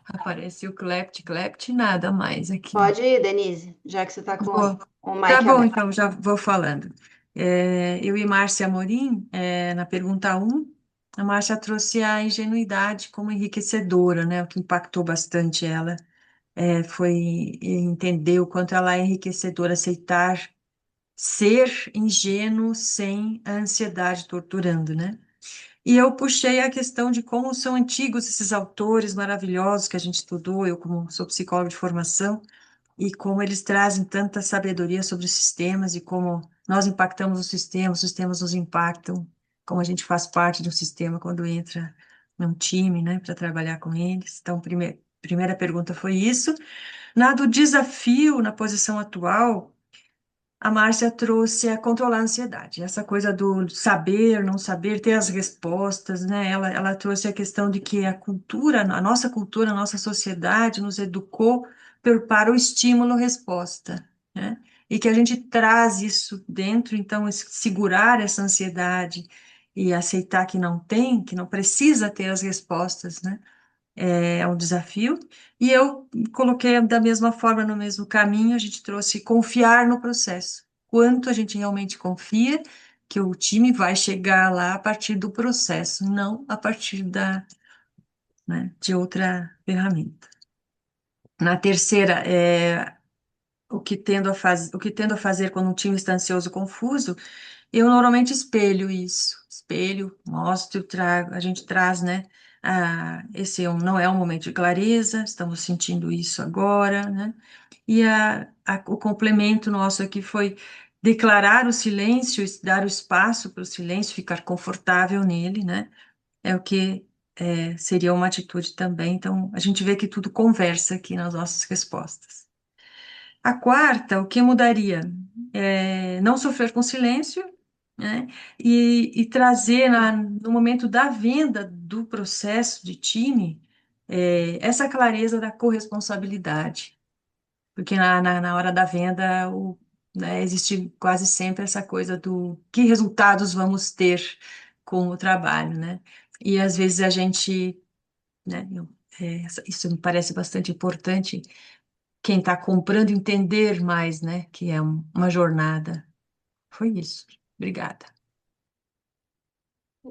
Speaker 2: Aparece o Clept, nada mais aqui.
Speaker 1: pode ir, Denise, já que você tá com
Speaker 2: Vou.
Speaker 1: o
Speaker 2: Tá
Speaker 1: mic
Speaker 2: bom,
Speaker 1: aberto.
Speaker 2: então já vou falando. Eu e Márcia Amorim, na pergunta um, a Márcia trouxe a ingenuidade como enriquecedora, né? O que impactou bastante ela foi entender o quanto ela é enriquecedora, aceitar ser ingênuo sem a ansiedade torturando, né? E eu puxei a questão de como são antigos esses autores maravilhosos que a gente estudou, eu como sou psicóloga de formação, e como eles trazem tanta sabedoria sobre os sistemas e como nós impactamos os sistemas nos impactam, como a gente faz parte de um sistema quando entra num time, né, para trabalhar com eles. Então, primeira pergunta foi isso. Na do desafio, na posição atual, a Márcia trouxe a controlar a ansiedade, essa coisa do saber, não saber, ter as respostas, né? Ela trouxe a questão de que a nossa sociedade nos educou para o estímulo-resposta, né? E que a gente traz isso dentro, então, segurar essa ansiedade e aceitar que não precisa ter as respostas, né? É um desafio. E eu coloquei da mesma forma, no mesmo caminho, a gente trouxe confiar no processo. Quanto a gente realmente confia que o time vai chegar lá a partir do processo, não a partir né, de outra ferramenta. Na terceira, o que tendo a fazer quando um time está ansioso, confuso, eu normalmente espelho isso, mostro, trago, a gente traz, né? Não é um momento de clareza, estamos sentindo isso agora, né? E o complemento nosso aqui foi declarar o silêncio, dar o espaço para o silêncio, ficar confortável nele, né? É o que seria uma atitude também. Então, a gente vê que tudo conversa aqui nas nossas respostas. A quarta, o que mudaria? Não sofrer com silêncio, né? E trazer no momento da venda do processo de time, essa clareza da corresponsabilidade. Porque na hora da venda, né, existe quase sempre essa coisa do que resultados vamos ter com o trabalho, né? E às vezes a gente, né, isso me parece bastante importante, quem está comprando entender mais, né, que é uma jornada. Foi isso. Obrigada.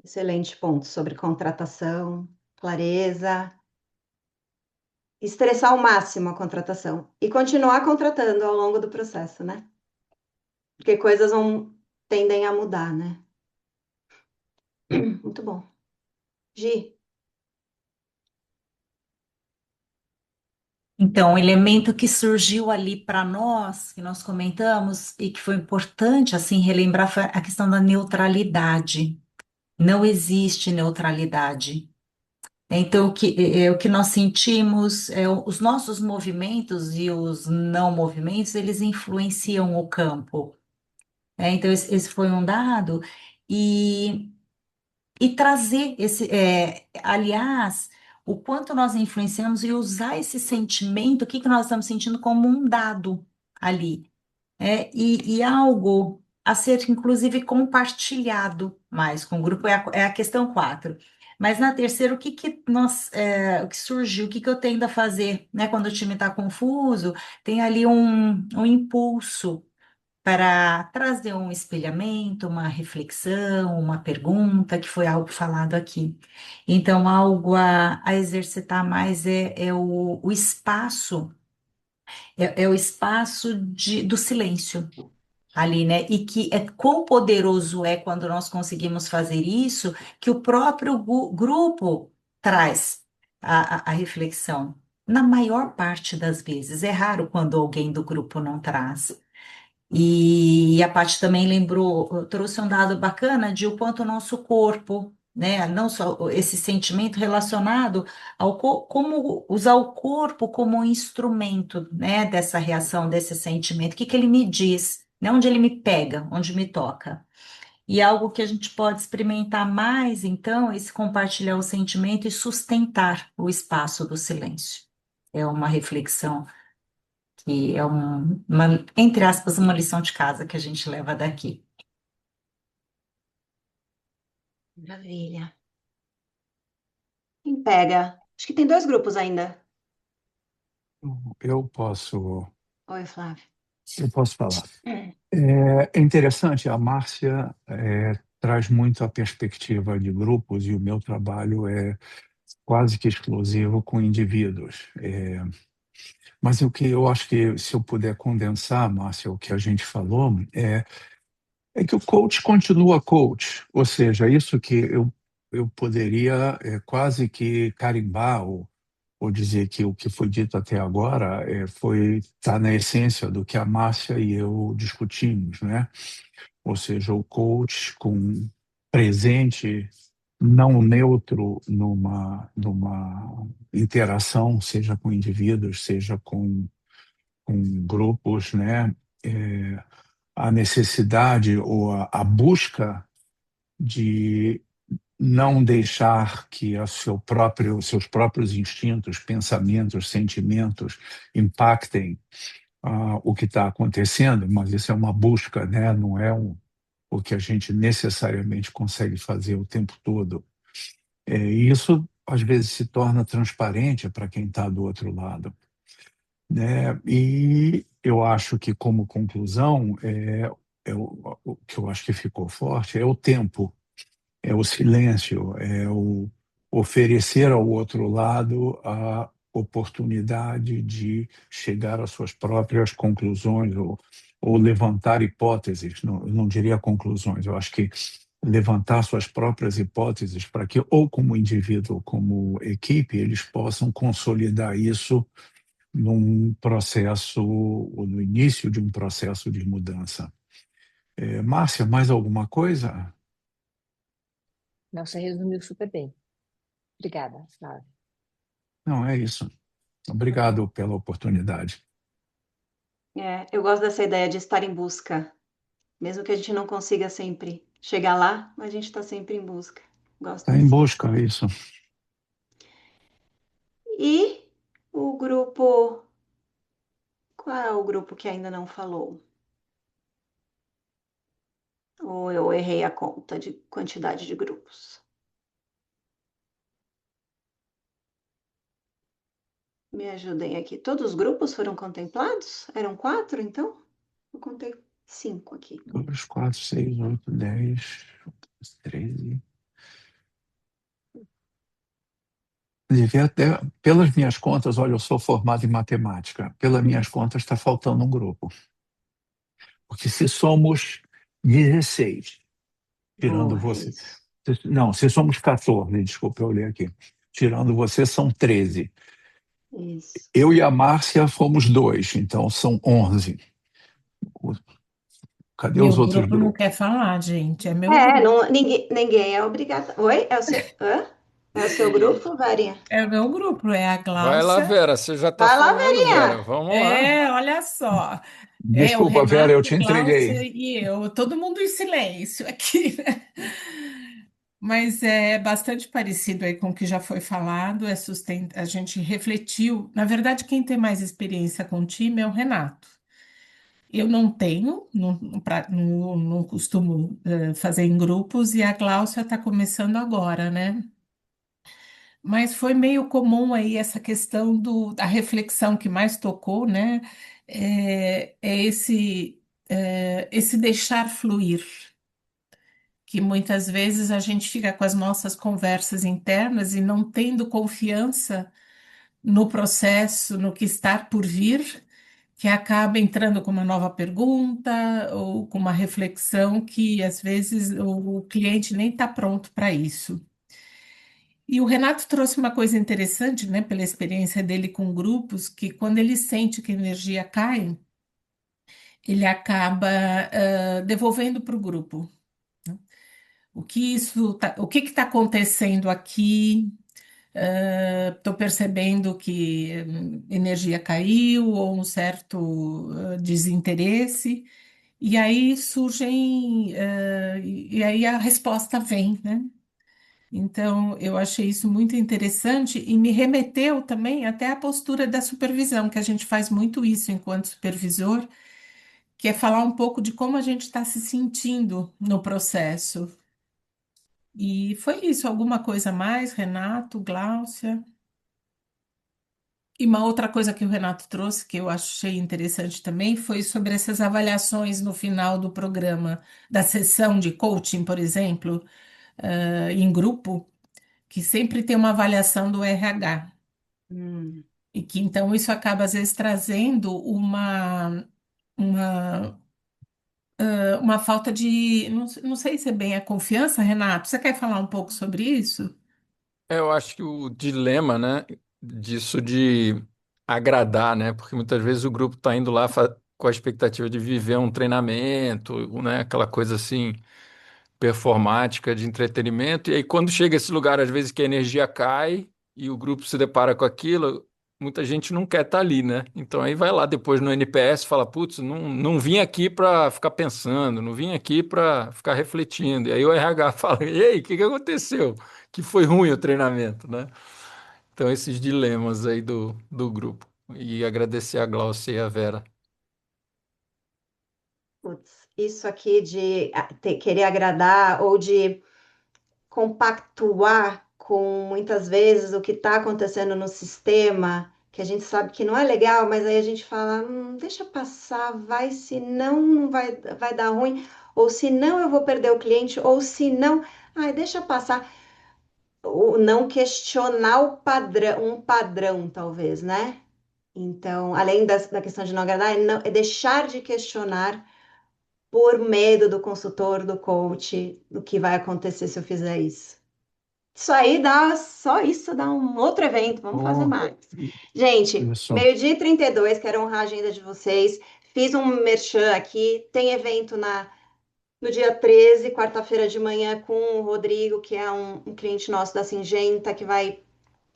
Speaker 1: Excelente ponto sobre contratação, clareza, estressar ao máximo a contratação e continuar contratando ao longo do processo, né? Porque coisas tendem a mudar, né? Muito bom. Gi,
Speaker 8: Então, o elemento que surgiu ali para nós, que nós comentamos, e que foi importante, assim, relembrar, foi a questão da neutralidade. Não existe neutralidade. Então, o que nós sentimos, os nossos movimentos e os não movimentos, eles influenciam o campo. Então, esse foi um dado. E trazer aliás, o quanto nós influenciamos e usar esse sentimento, o que que nós estamos sentindo como um dado ali, e algo a ser, inclusive, compartilhado mais com o grupo, é a questão 4. Mas na terceira, o que surgiu, o que que eu tendo a fazer, né, quando o time está confuso, tem ali um impulso para trazer um espelhamento, uma reflexão, uma pergunta, que foi algo falado aqui. Então, algo a exercitar mais é o espaço, o espaço do silêncio ali, né? E que quão poderoso é quando nós conseguimos fazer isso, que o próprio grupo traz a reflexão. Na maior parte das vezes, é raro quando alguém do grupo não traz. E a Paty também lembrou, trouxe um dado bacana de o quanto o nosso corpo, né, não só esse sentimento relacionado ao como usar o corpo como um instrumento, né, dessa reação, desse sentimento, o que que ele me diz, né, onde ele me pega, onde me toca. E algo que a gente pode experimentar mais, então, é esse compartilhar o sentimento e sustentar o espaço do silêncio. É uma reflexão que é entre aspas, uma lição de casa que a gente leva daqui.
Speaker 1: maravilha. Quem pega? Acho que tem 2 grupos ainda.
Speaker 3: Eu posso,
Speaker 1: Oi, Flávio.
Speaker 3: eu posso falar. É interessante, a Márcia traz muito a perspectiva de grupos e o meu trabalho é quase que exclusivo com indivíduos. Mas o que eu acho que, se eu puder condensar, Márcia, o que a gente falou, é que o coach continua coach, ou seja, isso que eu poderia quase que carimbar ou dizer que o que foi dito até agora está na essência do que a Márcia e eu discutimos, né? Ou seja, o coach com presente não neutro numa interação, seja com indivíduos, seja com grupos, né? É, a necessidade ou a busca de não deixar que seus próprios instintos, pensamentos, sentimentos impactem o que está acontecendo, mas isso é uma busca, né? Não é o que a gente necessariamente consegue fazer o tempo todo. E isso, às vezes, se torna transparente para quem está do outro lado, né? E eu acho que, como conclusão, o que eu acho que ficou forte é o tempo, é o silêncio, é o oferecer ao outro lado a oportunidade de chegar às suas próprias conclusões ou levantar hipóteses, não, eu não diria conclusões, eu acho que levantar suas próprias hipóteses para que, ou como indivíduo ou como equipe, eles possam consolidar isso num processo, ou no início de um processo de mudança. Márcia, mais alguma coisa?
Speaker 4: Não, você resumiu super bem. Obrigada, Flávia.
Speaker 3: Não, é isso. Obrigado pela oportunidade.
Speaker 1: Eu gosto dessa ideia de estar em busca, mesmo que a gente não consiga sempre chegar lá, mas a gente está sempre em busca. Gosto
Speaker 3: Está em
Speaker 1: desse.
Speaker 3: busca, é isso.
Speaker 1: E o grupo. Qual é o grupo que ainda não falou? Ou eu errei a conta de quantidade de grupos? Me ajudem aqui. Todos os grupos foram contemplados? Eram 4, então? Eu contei 5 aqui.
Speaker 3: 2, 4, 6, 8, 10, 13. Devia até, pelas minhas contas, olha, eu sou formado em matemática. Pelas minhas contas, está faltando um grupo. Porque se somos 16, tirando
Speaker 1: Boa,
Speaker 3: você.
Speaker 1: isso.
Speaker 3: Não, se somos 14, desculpa, eu olhei aqui. Tirando você, são 13.
Speaker 1: Isso.
Speaker 3: Eu e a Márcia fomos 2, então são 11. Cadê
Speaker 9: Meu
Speaker 3: os outros
Speaker 9: grupo não
Speaker 3: grupos?
Speaker 9: quer falar, gente. É meu grupo.
Speaker 1: Ninguém é obrigado. Oi? É o seu, hã? É o seu grupo, Varinha?
Speaker 9: É o meu grupo. É a
Speaker 10: Vai lá,
Speaker 9: Gláucia.
Speaker 10: Vera, você já está
Speaker 1: Vai lá,
Speaker 10: falando, Vera.
Speaker 1: Varinha!
Speaker 10: Vamos lá.
Speaker 9: É, olha só. É o
Speaker 3: Desculpa, Vera, eu
Speaker 9: Renato,
Speaker 3: te
Speaker 9: Gláucia
Speaker 3: entreguei.
Speaker 9: e eu. Todo mundo em silêncio aqui, né? Mas é bastante parecido aí com o que já foi falado. A gente refletiu. Na verdade, quem tem mais experiência com o time é o Renato. Eu não tenho, não costumo fazer em grupos, e a Gláucia está começando agora, né? Mas foi meio comum aí essa questão da reflexão que mais tocou, né? Esse deixar fluir, que muitas vezes a gente fica com as nossas conversas internas e não tendo confiança no processo, no que está por vir, que acaba entrando com uma nova pergunta ou com uma reflexão que às vezes o cliente nem está pronto para isso. E o Renato trouxe uma coisa interessante, né, pela experiência dele com grupos, que quando ele sente que a energia cai, ele acaba devolvendo para o grupo. O que está acontecendo aqui? Estou percebendo que energia caiu ou um certo desinteresse, e aí e aí a resposta vem, né? Então, eu achei isso muito interessante e me remeteu também até à postura da supervisão, que a gente faz muito isso enquanto supervisor, que é falar um pouco de como a gente está se sentindo no processo. E foi isso, alguma coisa a mais, Renato, Gláucia? E uma outra coisa que o Renato trouxe, que eu achei interessante também, foi sobre essas avaliações no final do programa, da sessão de coaching, por exemplo, em grupo, que sempre tem uma avaliação do RH.
Speaker 1: Hum.
Speaker 9: E que então isso acaba às vezes trazendo uma, uma falta de, não sei se é bem a confiança, Renato. Você quer falar um pouco sobre isso?
Speaker 10: Eu acho que o dilema, né, disso de agradar, né, porque muitas vezes o grupo está indo lá com a expectativa de viver um treinamento, né, aquela coisa assim, performática, de entretenimento, e aí quando chega esse lugar, às vezes que a energia cai e o grupo se depara com aquilo, muita gente não quer estar ali, né? Então aí vai lá depois no NPS e fala, putz, não vim aqui para ficar pensando, não vim aqui para ficar refletindo. E aí o RH fala, e aí, o que que aconteceu? Que foi ruim o treinamento, né? Então esses dilemas aí do grupo. E agradecer a Glaucia e a Vera.
Speaker 1: Putz, isso aqui de querer agradar ou de compactuar com muitas vezes o que está acontecendo no sistema, que a gente sabe que não é legal, mas aí a gente fala, deixa passar, vai, se não vai dar ruim, ou se não eu vou perder o cliente, ou se não, ai, deixa passar. O não questionar o padrão, um padrão, talvez, né? Então, além da questão de não agradar, é deixar de questionar por medo do consultor, do coach, do que vai acontecer se eu fizer isso. Só isso dá um outro evento, vamos fazer
Speaker 3: Oh,
Speaker 1: mais. Gente,
Speaker 3: isso.
Speaker 1: meio-dia e 32, quero honrar a agenda de vocês. Fiz um merchan aqui, tem evento no dia 13, quarta-feira de manhã, com o Rodrigo, que é um cliente nosso da Singenta,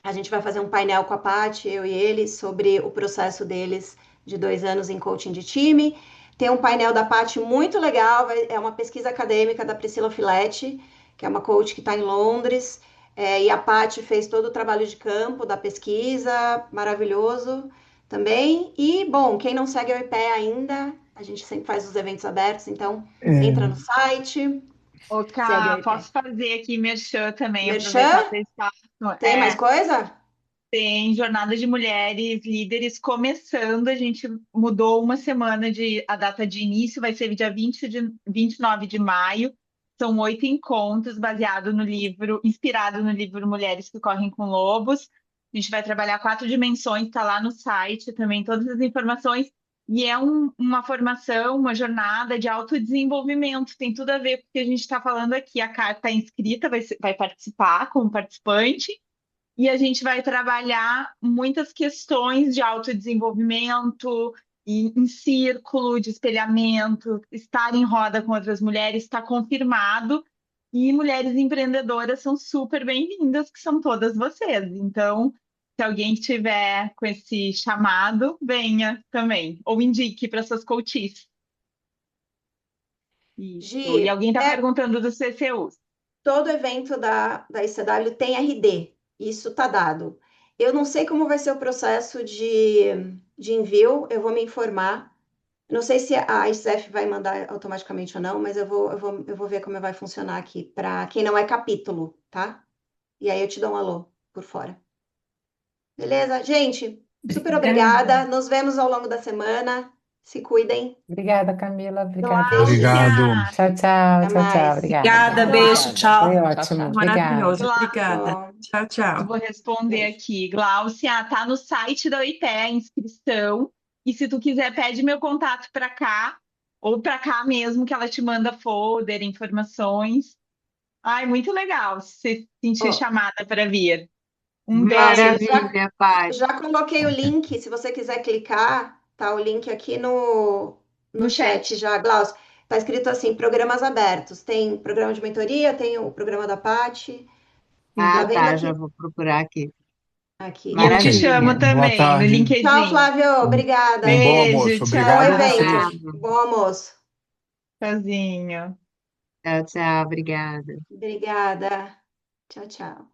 Speaker 1: a gente vai fazer um painel com a Paty, eu e ele, sobre o processo deles de 2 anos em coaching de time. Tem um painel da Paty muito legal, é uma pesquisa acadêmica da Priscila Filetti, que é uma coach que está em Londres, e a Paty fez todo o trabalho de campo da pesquisa, maravilhoso também. E, bom, quem não segue o IPE ainda, a gente sempre faz os eventos abertos, então entra no site,
Speaker 5: Ô,
Speaker 1: segue o
Speaker 5: Ká,
Speaker 1: IPE.
Speaker 5: posso fazer aqui merchan também, aproveitar
Speaker 1: Merchan,
Speaker 5: o espaço?
Speaker 1: tem mais coisa?
Speaker 5: Tem Jornada de Mulheres Líderes começando, a gente mudou uma semana a data de início, vai ser dia 29 de maio. São 8 encontros baseado no livro, inspirado no livro Mulheres que Correm com Lobos. A gente vai trabalhar 4 dimensões, está lá no site também, todas as informações. E é uma formação, uma jornada de autodesenvolvimento. Tem tudo a ver com o que a gente está falando aqui. A Ká está inscrita, vai participar como participante. E a gente vai trabalhar muitas questões de autodesenvolvimento, em círculo, de espelhamento, estar em roda com outras mulheres, está confirmado. E mulheres empreendedoras são super bem-vindas, que são todas vocês. Então, se alguém tiver com esse chamado, venha também, ou indique para suas coaches. Isso. E
Speaker 1: Gi,
Speaker 5: alguém está perguntando do CCUs.
Speaker 1: todo evento da ICW tem RD, isso tá dado. Eu não sei como vai ser o processo de envio, eu vou me informar. Não sei se a ICF vai mandar automaticamente ou não, mas eu vou ver como vai funcionar aqui, para quem não é capítulo, tá? E aí eu te dou um alô por fora. Beleza? Gente, super obrigada. Nos vemos ao longo da semana. Se cuidem.
Speaker 11: Obrigada, Camila. Obrigada.
Speaker 3: Obrigado.
Speaker 11: Tchau, tchau,
Speaker 1: Até
Speaker 11: tchau, tchau.
Speaker 1: mais.
Speaker 11: Obrigada.
Speaker 8: Obrigada, beijo, tchau.
Speaker 11: Foi
Speaker 4: Tchau,
Speaker 11: ótimo.
Speaker 4: tchau.
Speaker 11: Obrigada.
Speaker 2: Maravilhoso.
Speaker 5: Glau-
Speaker 2: Obrigada.
Speaker 1: Bom,
Speaker 2: Tchau,
Speaker 5: Eu
Speaker 2: tchau.
Speaker 5: vou responder
Speaker 1: beijo.
Speaker 5: aqui. Gláucia, tá no site da OIPE a inscrição. E se tu quiser, pede meu contato para cá, ou para cá mesmo, que ela te manda folder, informações. Ai, muito legal se você sentir
Speaker 1: Ó,
Speaker 5: chamada para vir. Um
Speaker 1: Gláucia,
Speaker 5: beijo.
Speaker 12: Maravilha, Paty.
Speaker 1: já coloquei o link, se você quiser clicar, tá o link aqui no
Speaker 5: No
Speaker 1: chat
Speaker 5: chat.
Speaker 1: já, Glaucio. Tá escrito assim, programas abertos. Tem programa de mentoria, tem o programa da Paty. Tá
Speaker 12: Ah,
Speaker 1: vendo
Speaker 12: tá, já
Speaker 1: aqui?
Speaker 12: vou procurar aqui.
Speaker 1: Aqui.
Speaker 5: E eu te
Speaker 3: Ok.
Speaker 5: chamo
Speaker 12: Maravilha.
Speaker 3: Boa
Speaker 5: também no
Speaker 3: tarde.
Speaker 1: Tchau,
Speaker 5: LinkedIn.
Speaker 1: Flávio. Obrigada.
Speaker 3: Um bom
Speaker 5: Beijo,
Speaker 3: almoço.
Speaker 5: tchau.
Speaker 1: Bom
Speaker 3: Obrigado a
Speaker 1: evento.
Speaker 3: vocês.
Speaker 12: Obrigado.
Speaker 1: Bom almoço.
Speaker 5: Tchauzinho.
Speaker 12: Tchau, tchau, obrigada.
Speaker 1: Obrigada. Tchau, tchau.